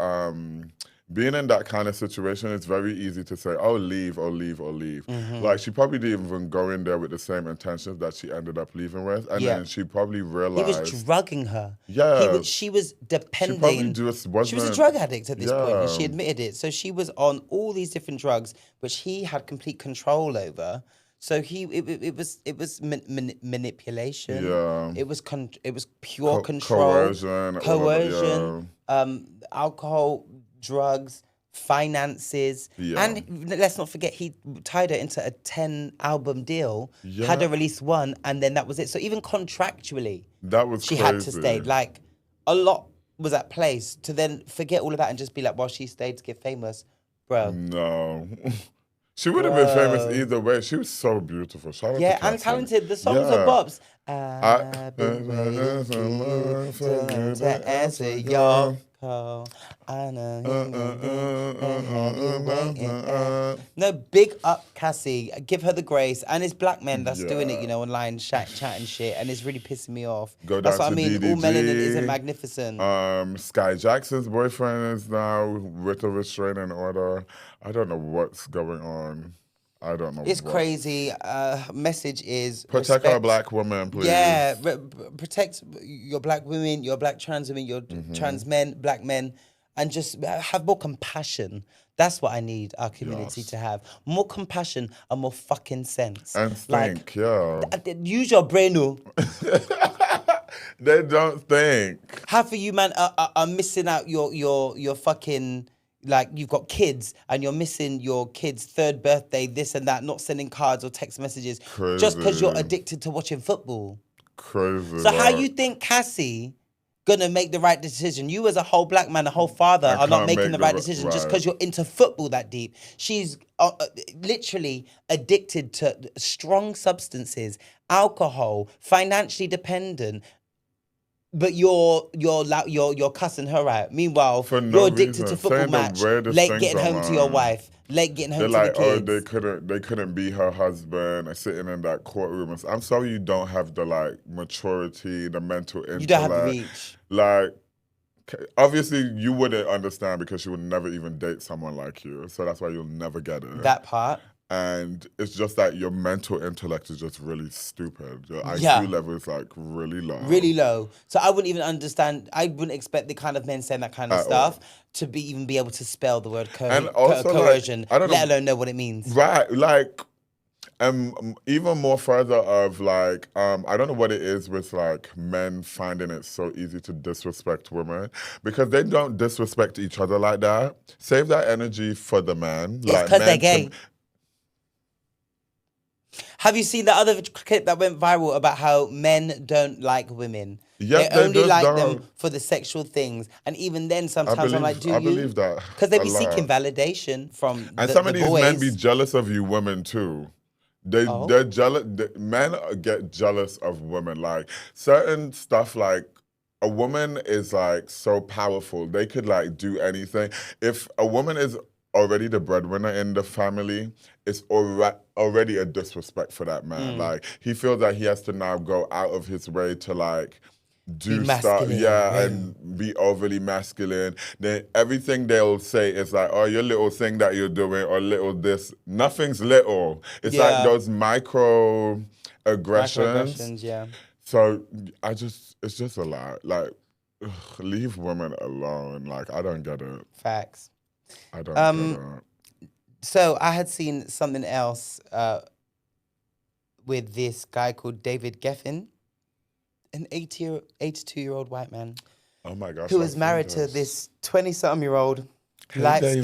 being in that kind of situation, it's very easy to say, oh, leave, or leave, or leave. Mm-hmm. Like, she probably didn't even go in there with the same intentions that she ended up leaving with. And then she probably realized. He was drugging her. Yeah. She was depending. She probably just wasn't. She was a drug addict at this point, and she admitted it. So she was on all these different drugs, which he had complete control over. So it was manipulation. Yeah. It was pure control, coercion, alcohol, drugs, finances, and let's not forget he tied her into a 10-album deal. Had her release one, and then that was it. So even contractually, she had to stay. Like a lot was at place to then forget all of that and just be like, well, she stayed to get famous, bro. No. She would have been famous either way. She was so beautiful. Shout out to and talented. The songs are bops. I've been waiting for you to answer your call. I know No, big up Cassie. Give her the grace. And it's black men that's doing it, online, chatting shit. And it's really pissing me off. That's what I mean. DDG. All melanin isn't magnificent. Sky Jackson's boyfriend is now with a restraining order. I don't know what's going on. I don't know. It's crazy. Message is protect our black women, please. Yeah, protect your black women, your black trans women, your trans men, black men, and just have more compassion. That's what I need our community to have. More compassion and more fucking sense. And think, use your brain, no. They don't think. Half of you, man, are missing out your fucking... Like, you've got kids and you're missing your kid's 3rd birthday, this and that, not sending cards or text messages. Crazy. Just because you're addicted to watching football. Crazy. So how you think Cassie gonna make the right decision? You as a whole black man, a whole father, are not making the right decision just because you're into football that deep. She's literally addicted to strong substances, alcohol, financially dependent. But you're cussing her out. Meanwhile, you're addicted to football match. Late getting home to your wife. Late getting home to the kids. They couldn't be her husband. Sitting in that courtroom. I'm sorry you don't have the maturity, the mental intellect. You don't have the reach. Like, obviously you wouldn't understand because she would never even date someone like you. So that's why you'll never get it. That part. And it's just that your mental intellect is just really stupid. Your IQ level is really low. Really low. So I wouldn't even understand. I wouldn't expect the kind of men saying that kind of stuff to even be able to spell the word coercion, let alone know what it means. Right. Even more further of I don't know what it is with men finding it so easy to disrespect women because they don't disrespect each other like that. Save that energy for the man. It's because they're gay. Have you seen the other clip that went viral about how men don't like women? Yes, they only like them for the sexual things. And even then, sometimes I'm like, do you? I believe that. Because they be seeking validation from some of these boys. men be jealous of you women too. They're jealous. Men get jealous of women. Certain stuff a woman is so powerful. They could do anything. If a woman is already the breadwinner in the family, it's already a disrespect for that man. He feels that he has to now go out of his way to do stuff, masculine, and be overly masculine. Then everything they'll say is like, oh, your little thing that you're doing, or little this. Nothing's little. It's like those micro aggressions. Yeah. So it's just a lot. Like, ugh, leave women alone. Like, I don't get it. Facts. I don't get it. So I had seen something else with this guy called David Geffen, an 82-year-old white man. Oh my gosh. Who was married to this 20-something-year-old, light-skinned,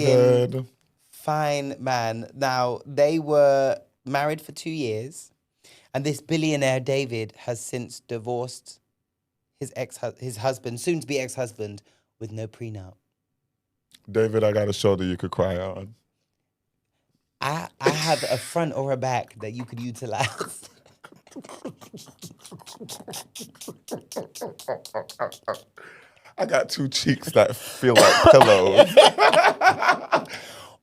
David. fine man. Now, they were married for 2 years, and this billionaire David has since divorced his husband, soon-to-be ex-husband, with no prenup. David, I got a shoulder you could cry on. I have a front or a back that you could utilize. I got two cheeks that feel like pillows.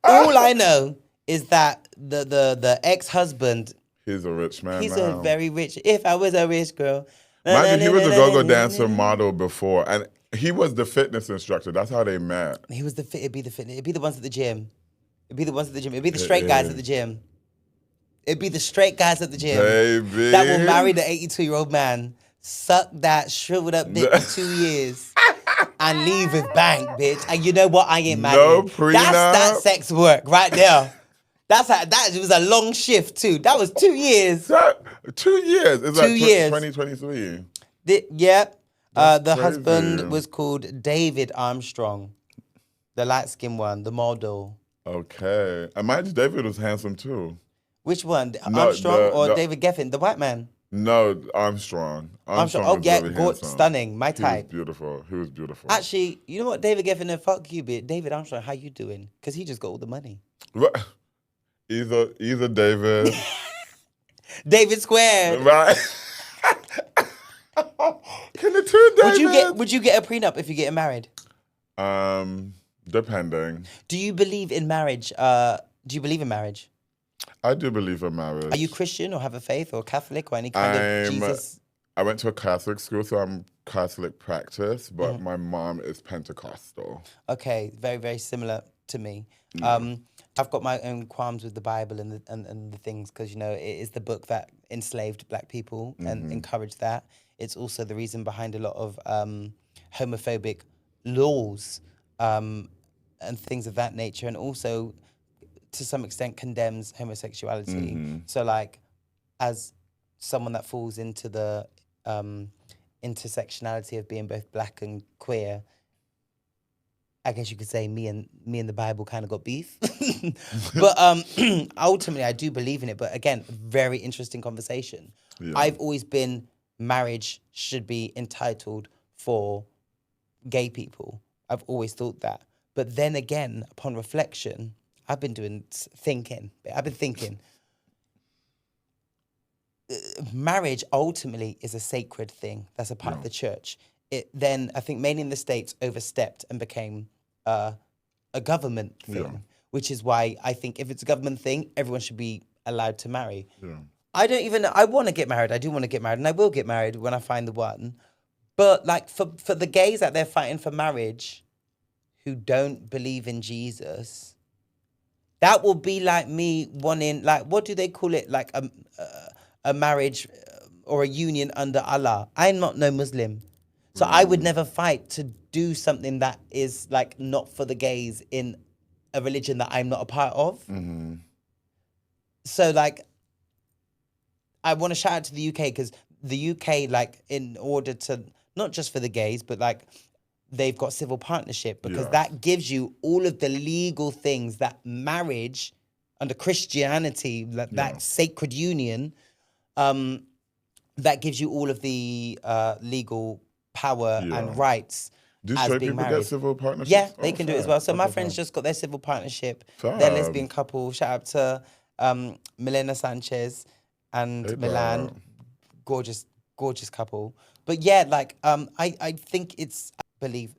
All I know is that the ex-husband, He's a rich man. he's now. a very rich. If I was a rich girl. Mind you, he was a go-go dancer model before, and he was the fitness instructor. That's how they met. He was it'd be the ones at the gym. It'd be the ones at the gym. It'd be the straight guys at the gym. It'd be the straight guys at the gym. Baby. That will marry the 82-year-old man, suck that shriveled up dick for 2 years, and leave with bank, bitch. And you know what? I ain't mad. No prenup. That's that sex work right there. That was a long shift too. That was 2 years. 2 years. It's 2 years. 2023. The husband was called David Armstrong, the light-skinned one, the model. Okay. And mind you, David was handsome too. Which one? Armstrong or David Geffen, the white man? No, Armstrong. Armstrong. Was really handsome. Stunning. My type. He was beautiful. Actually, you know what, David Geffen, fuck you, bitch. David Armstrong, how you doing? Because he just got all the money. Either David. David squared. Right. Can the two Davids? Would you get a prenup if you're getting married? Depending. Do you believe in marriage? Do you believe in marriage? I do believe in marriage. Are you Christian or have a faith or Catholic or any kind of Jesus? I went to a Catholic school, so I'm Catholic practice, but my mom is Pentecostal. Okay, very, very similar to me. I've got my own qualms with the Bible and the things because, you know, it is the book that enslaved black people and encouraged that. It's also the reason behind a lot of homophobic laws and things of that nature, and also to some extent condemns homosexuality. So like, as someone that falls into the intersectionality of being both black and queer, I guess you could say me and the Bible kind of got beef. But ultimately, I do believe in it. But again, very interesting conversation. Yeah. I've always been, marriage should be entitled for gay people. I've always thought that. But then again, upon reflection, I've been thinking. Marriage ultimately is a sacred thing. That's a part of the church. It then, I think, mainly in the States, overstepped and became a government thing, which is why I think if it's a government thing, everyone should be allowed to marry. Yeah. I want to get married. I do want to get married, and I will get married when I find the one. But like for the gays out there fighting for marriage who don't believe in Jesus, that will be like me wanting, like, what do they call it? Like a marriage or a union under Allah. I'm not no Muslim. So I would never fight to do something that is like not for the gays in a religion that I'm not a part of. Mm-hmm. So like, I want to shout out to the UK because the UK, like, in order to, not just for the gays, but like, they've got civil partnership because that gives you all of the legal things that marriage under Christianity, that sacred union, that gives you all of the legal power and rights. Do straight people get civil partnerships? Yeah, they can do it as well. So my friends just got their civil partnership. They're a lesbian couple. Shout out to Milena Sanchez and Milan. Gorgeous, gorgeous couple. But yeah, like I think I believe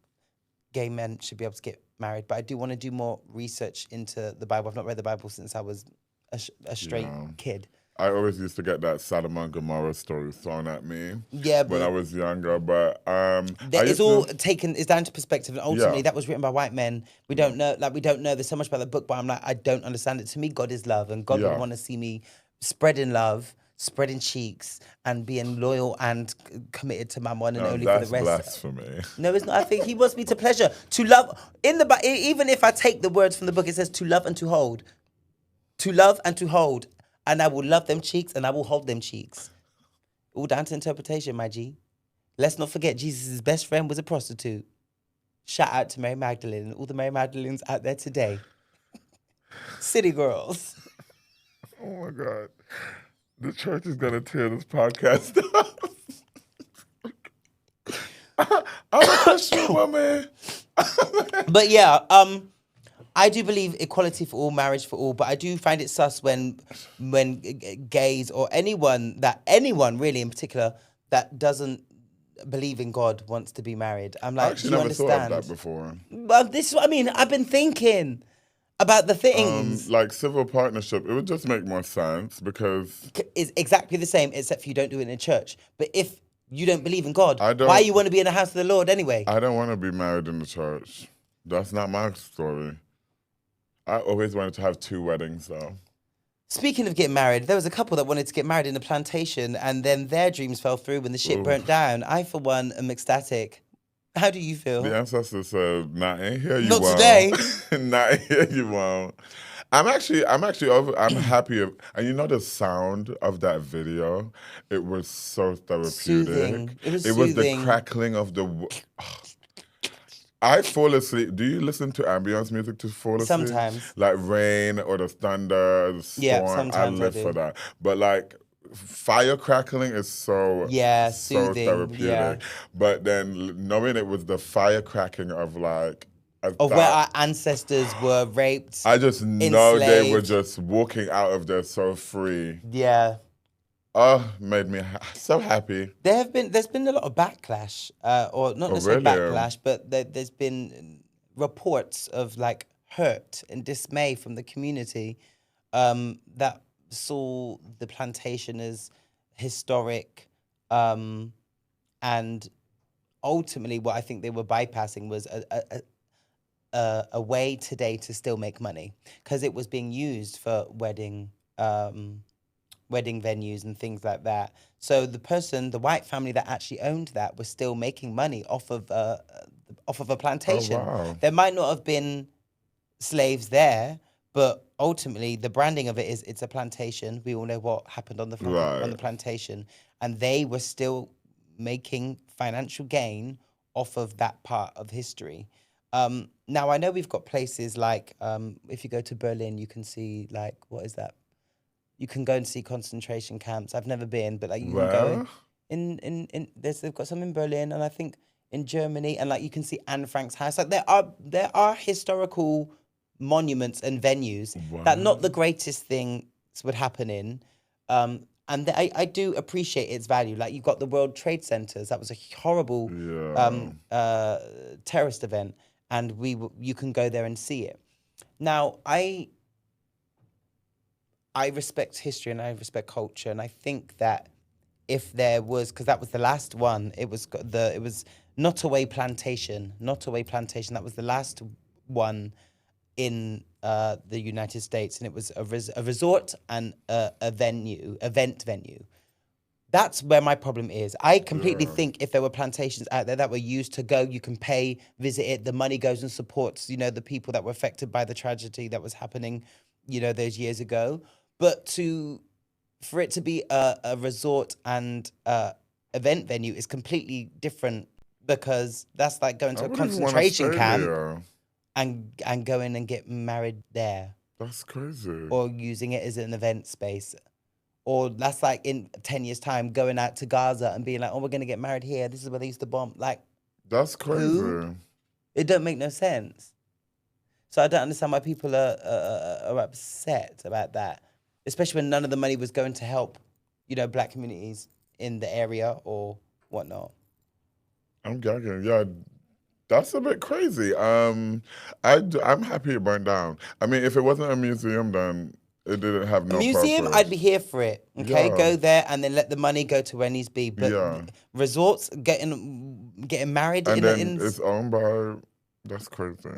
gay men should be able to get married, but I do want to do more research into the Bible. I've not read the Bible since I was a straight kid. I always used to get that Sodom and Gomorrah story thrown at me Yeah, when I but was younger. But I it's used all to, taken. It's down to perspective, and ultimately, yeah. that was written by white men. We don't know. Like we don't know. There's so much about the book, but I'm like, I don't understand it. To me, God is love, and God would Yeah. want to see me spreading love, spreading cheeks, and being loyal and committed to my one and No, only for the that's rest. blasphemy. No, it's not. I think He wants me to pleasure, to love. In the even if I take the words from the book, it says to love and to hold, to love and to hold, and I will love them cheeks and I will hold them cheeks. All down to interpretation, my G. Let's not forget Jesus' best friend was a prostitute. Shout out to Mary Magdalene and all the Mary Magdalenes out there today. City girls. Oh my God. The church is going to tear this podcast up. I'm a Christian woman. But yeah, I do believe equality for all, marriage for all, but I do find it sus when gays or anyone really in particular that doesn't believe in God wants to be married. I'm I like, do actually you never thought of understand? that before. Well, this is what I mean. I've been thinking about the things. Like civil partnership, it would just make more sense because Is exactly the same, except for you don't do it in a church. But if you don't believe in God, I why don't- you want to be in the house of the Lord anyway? I don't want to be married in the church. That's not my story. I always wanted to have 2 weddings though. Speaking of getting married, there was a couple that wanted to get married in a plantation, and then their dreams fell through when the ship burnt down. I, for one, am ecstatic. How do you feel? The ancestors said, "Not in here, you Not won't. today." Not in here, you won't." I'm happy, and you know the sound of that video. It was so therapeutic. Soothing. It was the soothing. crackling of the. I fall asleep. Do you listen to ambience music to fall asleep? Sometimes. Like rain or the thunder, the storm. Yeah, sometimes I live do. for that. But like fire crackling is so soothing, therapeutic. yeah. But then knowing it was the fire cracking of like Of where our ancestors were raped. I just know they were enslaved. just walking out of there so free. Yeah. Oh, made me so happy. There's been a lot of backlash, or not necessarily really? backlash, but there's been reports of like hurt and dismay from the community that saw the plantation as historic, and ultimately what I think they were bypassing was a way today to still make money because it was being used for wedding venues and things like that. So the white family that actually owned that was still making money off of a plantation. Oh, wow. There might not have been slaves there, but ultimately the branding of it is it's a plantation. We all know what happened on the plantation, and they were still making financial gain off of that part of history. Now I know we've got places like if you go to Berlin, you can see like what is that? You can go and see concentration camps. I've never been, but like you can go in they've got some in Berlin and I think in Germany, and like you can see Anne Frank's house. Like there are historical monuments and venues that not the greatest things would happen in. And I do appreciate its value. Like you've got the World Trade Centers. That was a horrible terrorist event, and you can go there and see it. Now I respect history and I respect culture, and I think that if there was, because that was the last one, it was Nottoway Plantation. That was the last one in the United States, and it was a resort and event venue. That's where my problem is. I completely think if there were plantations out there that were used to go, you can pay, visit it, the money goes and supports, the people that were affected by the tragedy that was happening, those years ago. But for it to be a resort and event venue is completely different, because that's like going to a concentration camp and going and get married there. That's crazy. Or using it as an event space. Or that's like in 10 years' time going out to Gaza and being like, oh, we're going to get married here. This is where they used to bomb. Like, that's crazy. Who? It don't make no sense. So I don't understand why people are upset about that, especially when none of the money was going to help, black communities in the area or whatnot. I'm gagging. Yeah, that's a bit crazy. I'm happy it burned down. I mean, if it wasn't a museum, then It didn't have no Museum, purpose. I'd be here for it. Okay, Yeah. go there and then let the money go to where it needs to be. But Yeah. resorts, getting married And in then it's owned by, that's crazy.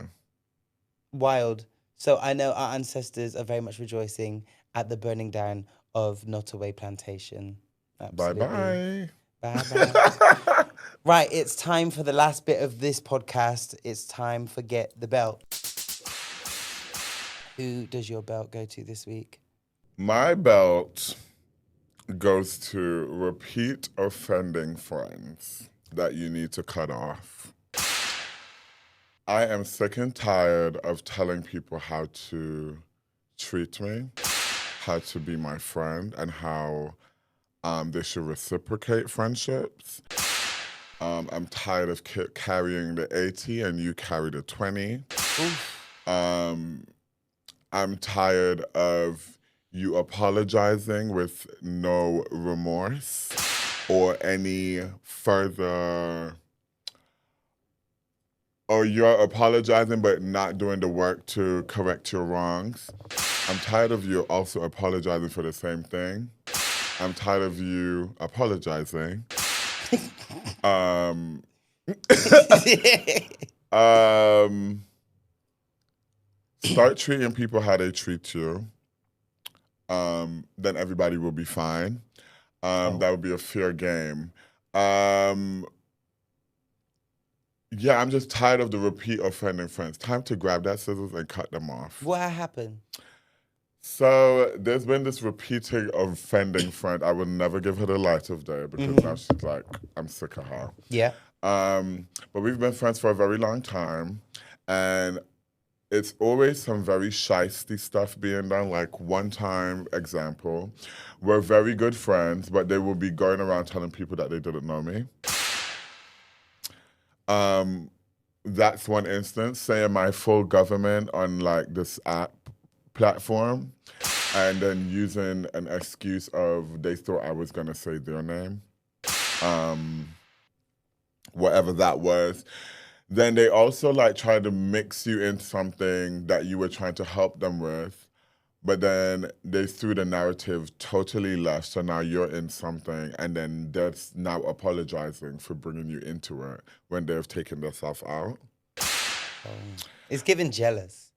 wild. So I know our ancestors are very much rejoicing at the burning down of Nottoway Plantation. Absolutely. Bye-bye. Bye-bye. Right, it's time for the last bit of this podcast. It's time for Get the Belt. Who does your belt go to this week? My belt goes to repeat offending friends that you need to cut off. I am sick and tired of telling people how to treat me, how to be my friend, and how they should reciprocate friendships. I'm tired of carrying the 80 and you carry the 20. I'm tired of you apologizing with no remorse or any further, or you're apologizing but not doing the work to correct your wrongs. I'm tired of you also apologizing for the same thing. I'm tired of you apologizing. Start treating people how they treat you. Then everybody will be fine. That would be a fair game. Yeah, I'm just tired of the repeat offending friends. Time to grab that scissors and cut them off. What happened? So there's been this repeating offending friend. I will never give her the light of day because now she's like, I'm sick of her. Yeah. But we've been friends for a very long time, and it's always some very shisty stuff being done. Like one time, example, we're very good friends, but they will be going around telling people that they didn't know me. That's one instance. Saying my full government on like this app platform, and then using an excuse of they thought I was gonna say their name, whatever that was. Then they also like try to mix you in something that you were trying to help them with, but then they threw the narrative totally left. So now you're in something, and then they're now apologizing for bringing you into it when they've taken themselves out. It's giving jealous.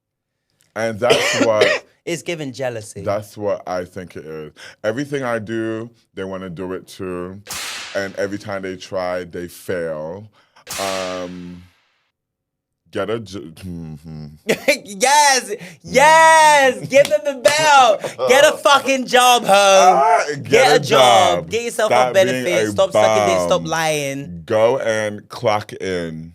And that's what... It's giving jealousy. That's what I think it is. Everything I do, they want to do it too. And every time they try, they fail. Get a yes, give them the bell. Get a fucking job, ho. Get a job. Get yourself Stop a benefit. Stop sucking dick. Stop lying. Go and clock in.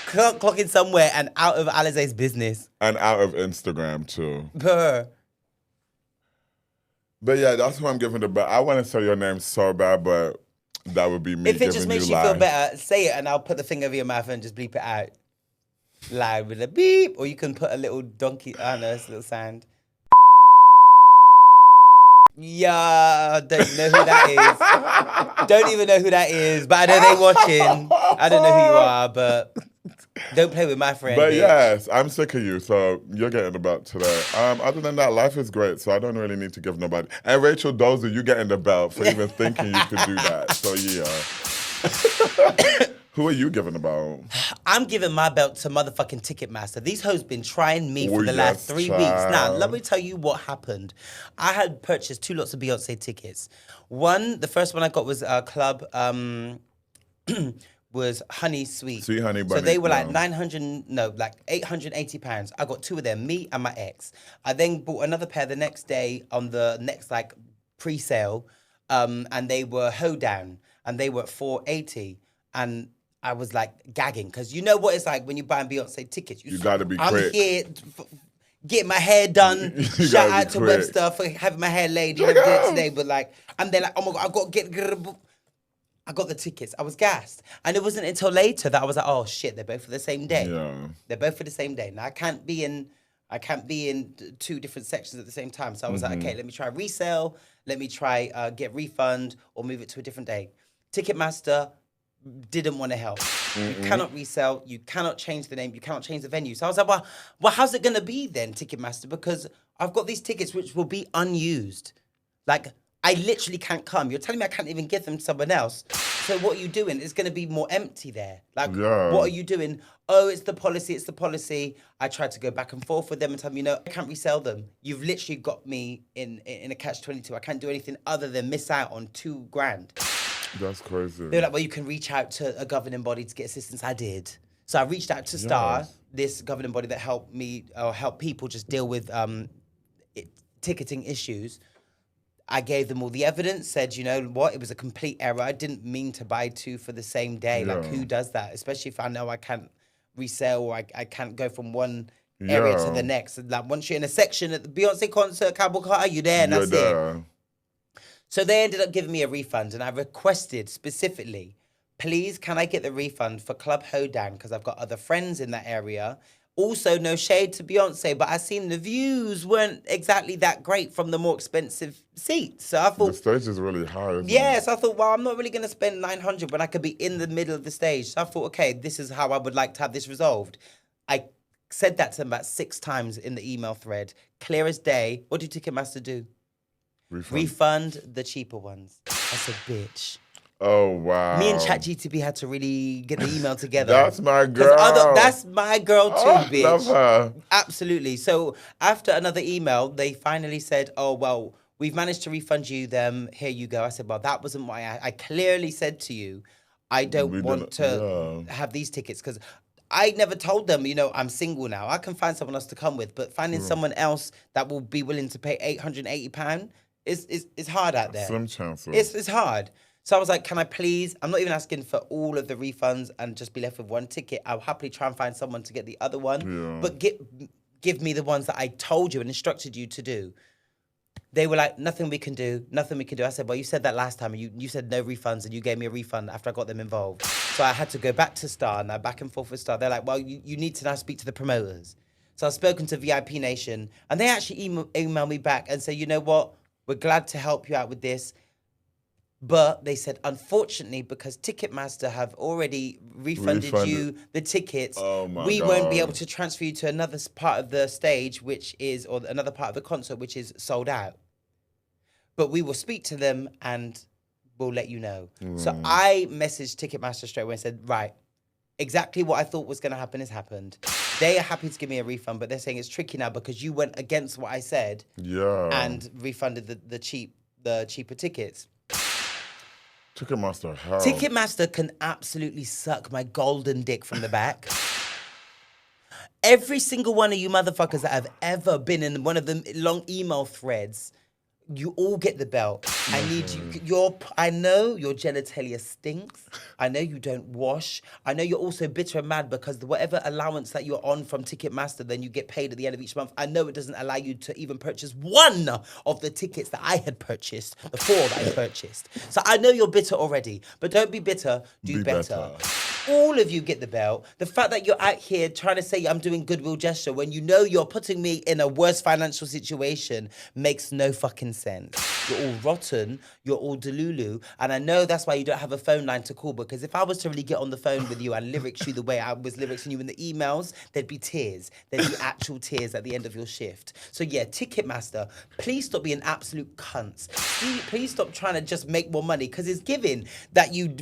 Clock in somewhere and out of Alizé's business. And out of Instagram too. Purr. But yeah, that's who I'm giving the bell. I want to say your name so bad, but that would be me. If it just makes you feel better, say it and I'll put the finger over your mouth and just bleep it out. Loud with a beep. Or you can put a little donkey, I don't know, this little sound. Yeah, don't know who that is. Don't even know who that is, but I know they're watching. I don't know who you are, but don't play with my friend. But bitch. yes, I'm sick of you, so you're getting the belt today. Other than that, life is great, so I don't really need to give nobody. And Rachel Dozer, you getting the belt for even thinking you could do that. So yeah. Who are you giving the belt? I'm giving my belt to motherfucking Ticketmaster. These hoes been trying me for the last 3 weeks. Now, let me tell you what happened. I had purchased 2 lots of Beyonce tickets. The first one I got was a club, was Honey Sweet. Sweet Honey Bunny. So they were like £880. I got 2 of them, me and my ex. I then bought another pair the next day on the next like pre-sale, and they were hoedown, and they were at $480. And I was like gagging, because you know what it's like when you buy Beyonce tickets. You gotta be quick. I'm here getting my hair done. Shout out to quick. Webster for having my hair laid today. But like, I'm there like, oh my God, I got the tickets. I was gassed. And it wasn't until later that I was like, oh shit, they're both for the same day. Yeah. They're both for the same day. Now I can't be in 2 different sections at the same time. So I was like, okay, let me try resale. Let me try get refund or move it to a different day. Ticketmaster, didn't want to help. You cannot resell. You cannot change the name. You cannot change the venue. So I was like, well, how's it going to be then, Ticketmaster? Because I've got these tickets which will be unused. Like, I literally can't come. You're telling me I can't even give them to someone else. So what are you doing? It's going to be more empty there. Like, what are you doing? Oh, it's the policy. It's the policy. I tried to go back and forth with them and tell them, I can't resell them. You've literally got me in a catch-22. I can't do anything other than miss out on $2,000. That's crazy. They were like, well, you can reach out to a governing body to get assistance. I did. So I reached out to STAR, this governing body that helped me, or help people just deal with ticketing issues. I gave them all the evidence, said, you know what, it was a complete error. I didn't mean to buy two for the same day. Like, who does that? Especially if I know I can't resell or I can't go from one area to the next. And like, once you're in a section at the Beyonce concert, Cowboy Carter, you're there and that's it. So they ended up giving me a refund, and I requested specifically, please, can I get the refund for Club Hodan? Because I've got other friends in that area. Also, no shade to Beyonce, but I seen the views weren't exactly that great from the more expensive seats. So I thought... The stage is really high. So I thought, well, I'm not really going to spend $900 when I could be in the middle of the stage. So I thought, okay, this is how I would like to have this resolved. I said that to them about 6 times in the email thread. Clear as day. What did Ticketmaster do? Refund the cheaper ones. I said, bitch. Oh, wow. Me and ChatGPT had to really get the email together. That's my girl. That's my girl too, bitch. Love her. Absolutely. So after another email, they finally said, oh, well, we've managed to refund you them. Here you go. I said, well, that wasn't why I clearly said to you, I don't want to have these tickets because I never told them, I'm single now. I can find someone else to come with, but finding someone else that will be willing to pay £880 is hard out there. Slim chances. It's hard. So I was like, can I please, I'm not even asking for all of the refunds and just be left with one ticket. I'll happily try and find someone to get the other one. But give me the ones that I told you and instructed you to do. They were like, nothing we can do. I said, well, you said that last time. You said no refunds and you gave me a refund after I got them involved. So I had to go back to Star, now back and forth with Star. They're like, well, you need to now speak to the promoters. So I've spoken to VIP Nation and they actually emailed me back and say, you know what? We're glad to help you out with this. But they said, unfortunately, because Ticketmaster have already refunded you the tickets, we won't be able to transfer you to another part of the stage, or another part of the concert, which is sold out. But we will speak to them and we'll let you know. So I messaged Ticketmaster straight away and said, right, exactly what I thought was going to happen has happened. They are happy to give me a refund, but they're saying it's tricky now because you went against what I said and refunded the cheaper tickets. Ticketmaster, how? Ticketmaster can absolutely suck my golden dick from the back. Every single one of you motherfuckers that have ever been in one of the long email threads, you all get the belt. I need you. I know your genitalia stinks. I know you don't wash. I know you're also bitter and mad because whatever allowance that you're on from Ticketmaster, then you get paid at the end of each month. I know it doesn't allow you to even purchase one of the tickets that I had purchased, the 4 that I purchased. So I know you're bitter already, but don't be bitter. Do better. All of you get the belt. The fact that you're out here trying to say I'm doing goodwill gesture when you know you're putting me in a worse financial situation makes no fucking sense. You're all rotten. You're all delulu. And I know that's why you don't have a phone line to call, because if I was to really get on the phone with you and lyrics you the way I was lyricsing you in the emails, there'd be tears. There'd be actual tears at the end of your shift. So yeah, Ticketmaster, please stop being absolute cunts. Please stop trying to just make more money, because it's given that you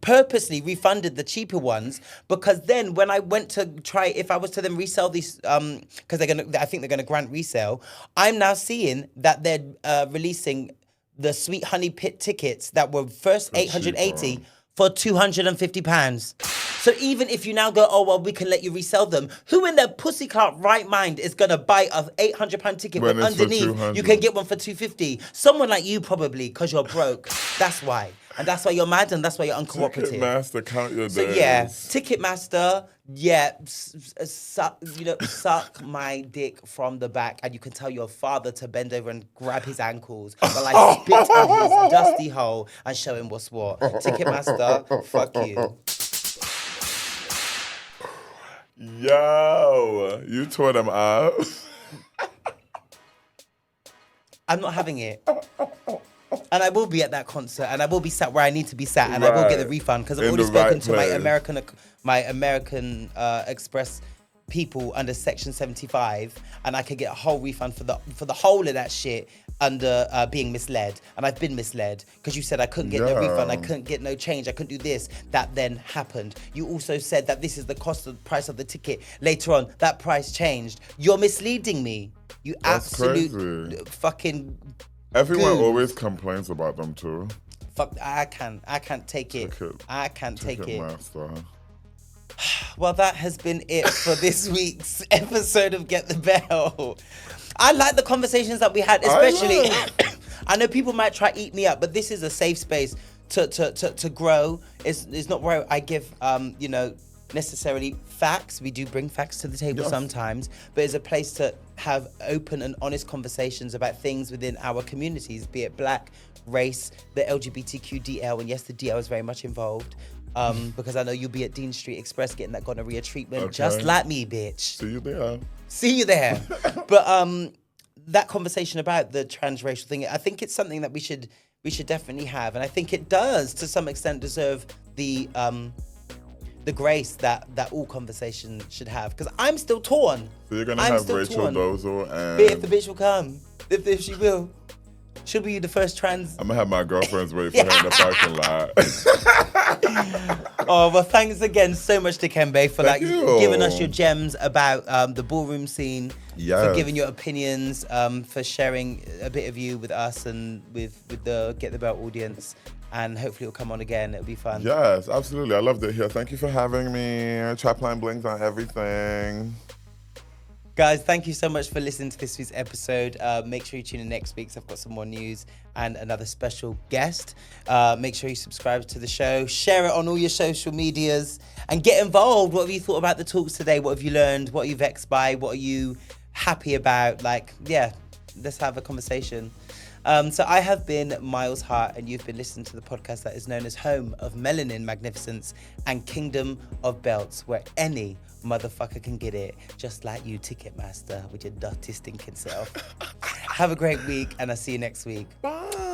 purposely refunded the cheaper ones, because then when I went to try, if I was to then resell these, because I think they're gonna grant resale, I'm now seeing that they're releasing the Sweet Honey Pit tickets that were first $880 for £250. So even if you now go, oh, well, we can let you resell them, who in their pussy clout right mind is going to buy a £800 ticket when underneath you can get one for $250? Someone like you probably, because you're broke. That's why. And that's why you're mad and that's why you're uncooperative. Ticketmaster, count your days. So yeah, Ticketmaster, suck my dick from the back, and you can tell your father to bend over and grab his ankles while I spit on his dusty hole and show him what's what. Ticketmaster, fuck you. Yo, you tore them up. I'm not having it. And I will be at that concert, and I will be sat where I need to be sat, and I will get the refund because I've already spoken to my American Express people under Section 75, and I could get a whole refund for the whole of that shit under being misled. And I've been misled because you said I couldn't get no refund, I couldn't get no change, I couldn't do this. That then happened. You also said that this is the price of the ticket. Later on, that price changed. You're misleading me. You absolute fucking. Everyone goons. always complains about them too. Fuck, I can't take it. I can't take it. Master. Well, that has been it for this week's episode of Get the Bell. I like the conversations that we had, especially. I know people might try to eat me up, but this is a safe space to grow. It's not where I give necessarily facts. We do bring facts to the table sometimes, but it's a place to have open and honest conversations about things within our communities, be it black, race, the LGBTQ DL, and yes, the DL is very much involved. Because I know you'll be at Dean Street Express getting that gonorrhea treatment, just like me, bitch. See you there. But that conversation about the transracial thing, I think it's something that we should definitely have, and I think it does to some extent deserve the grace that all conversation should have. Because I'm still torn. So you're gonna have Rachel Dozel and if the bitch will come, if she will. She'll be the first trans. I'm gonna have my girlfriends wait for her in the parking lot. Oh, well, thanks again so much to Kembe for giving us your gems about the ballroom scene, for giving your opinions, for sharing a bit of you with us and with the Get the Belt audience. And hopefully it'll come on again. It'll be fun. Yes, absolutely. I loved it here. Thank you for having me. Trapline blings on everything. Guys, thank you so much for listening to this week's episode. Make sure you tune in next week, 'cause I've got some more news and another special guest. Make sure you subscribe to the show, share it on all your social medias, and get involved. What have you thought about the talks today? What have you learned? What are you vexed by? What are you happy about? Let's have a conversation. So I have been Myles Hart, and you've been listening to the podcast that is known as Home of Melanin, Magnificence, and Kingdom of Belts, where any motherfucker can get it, just like you, Ticketmaster, with your dirty stinking self. Have a great week, and I'll see you next week. Bye.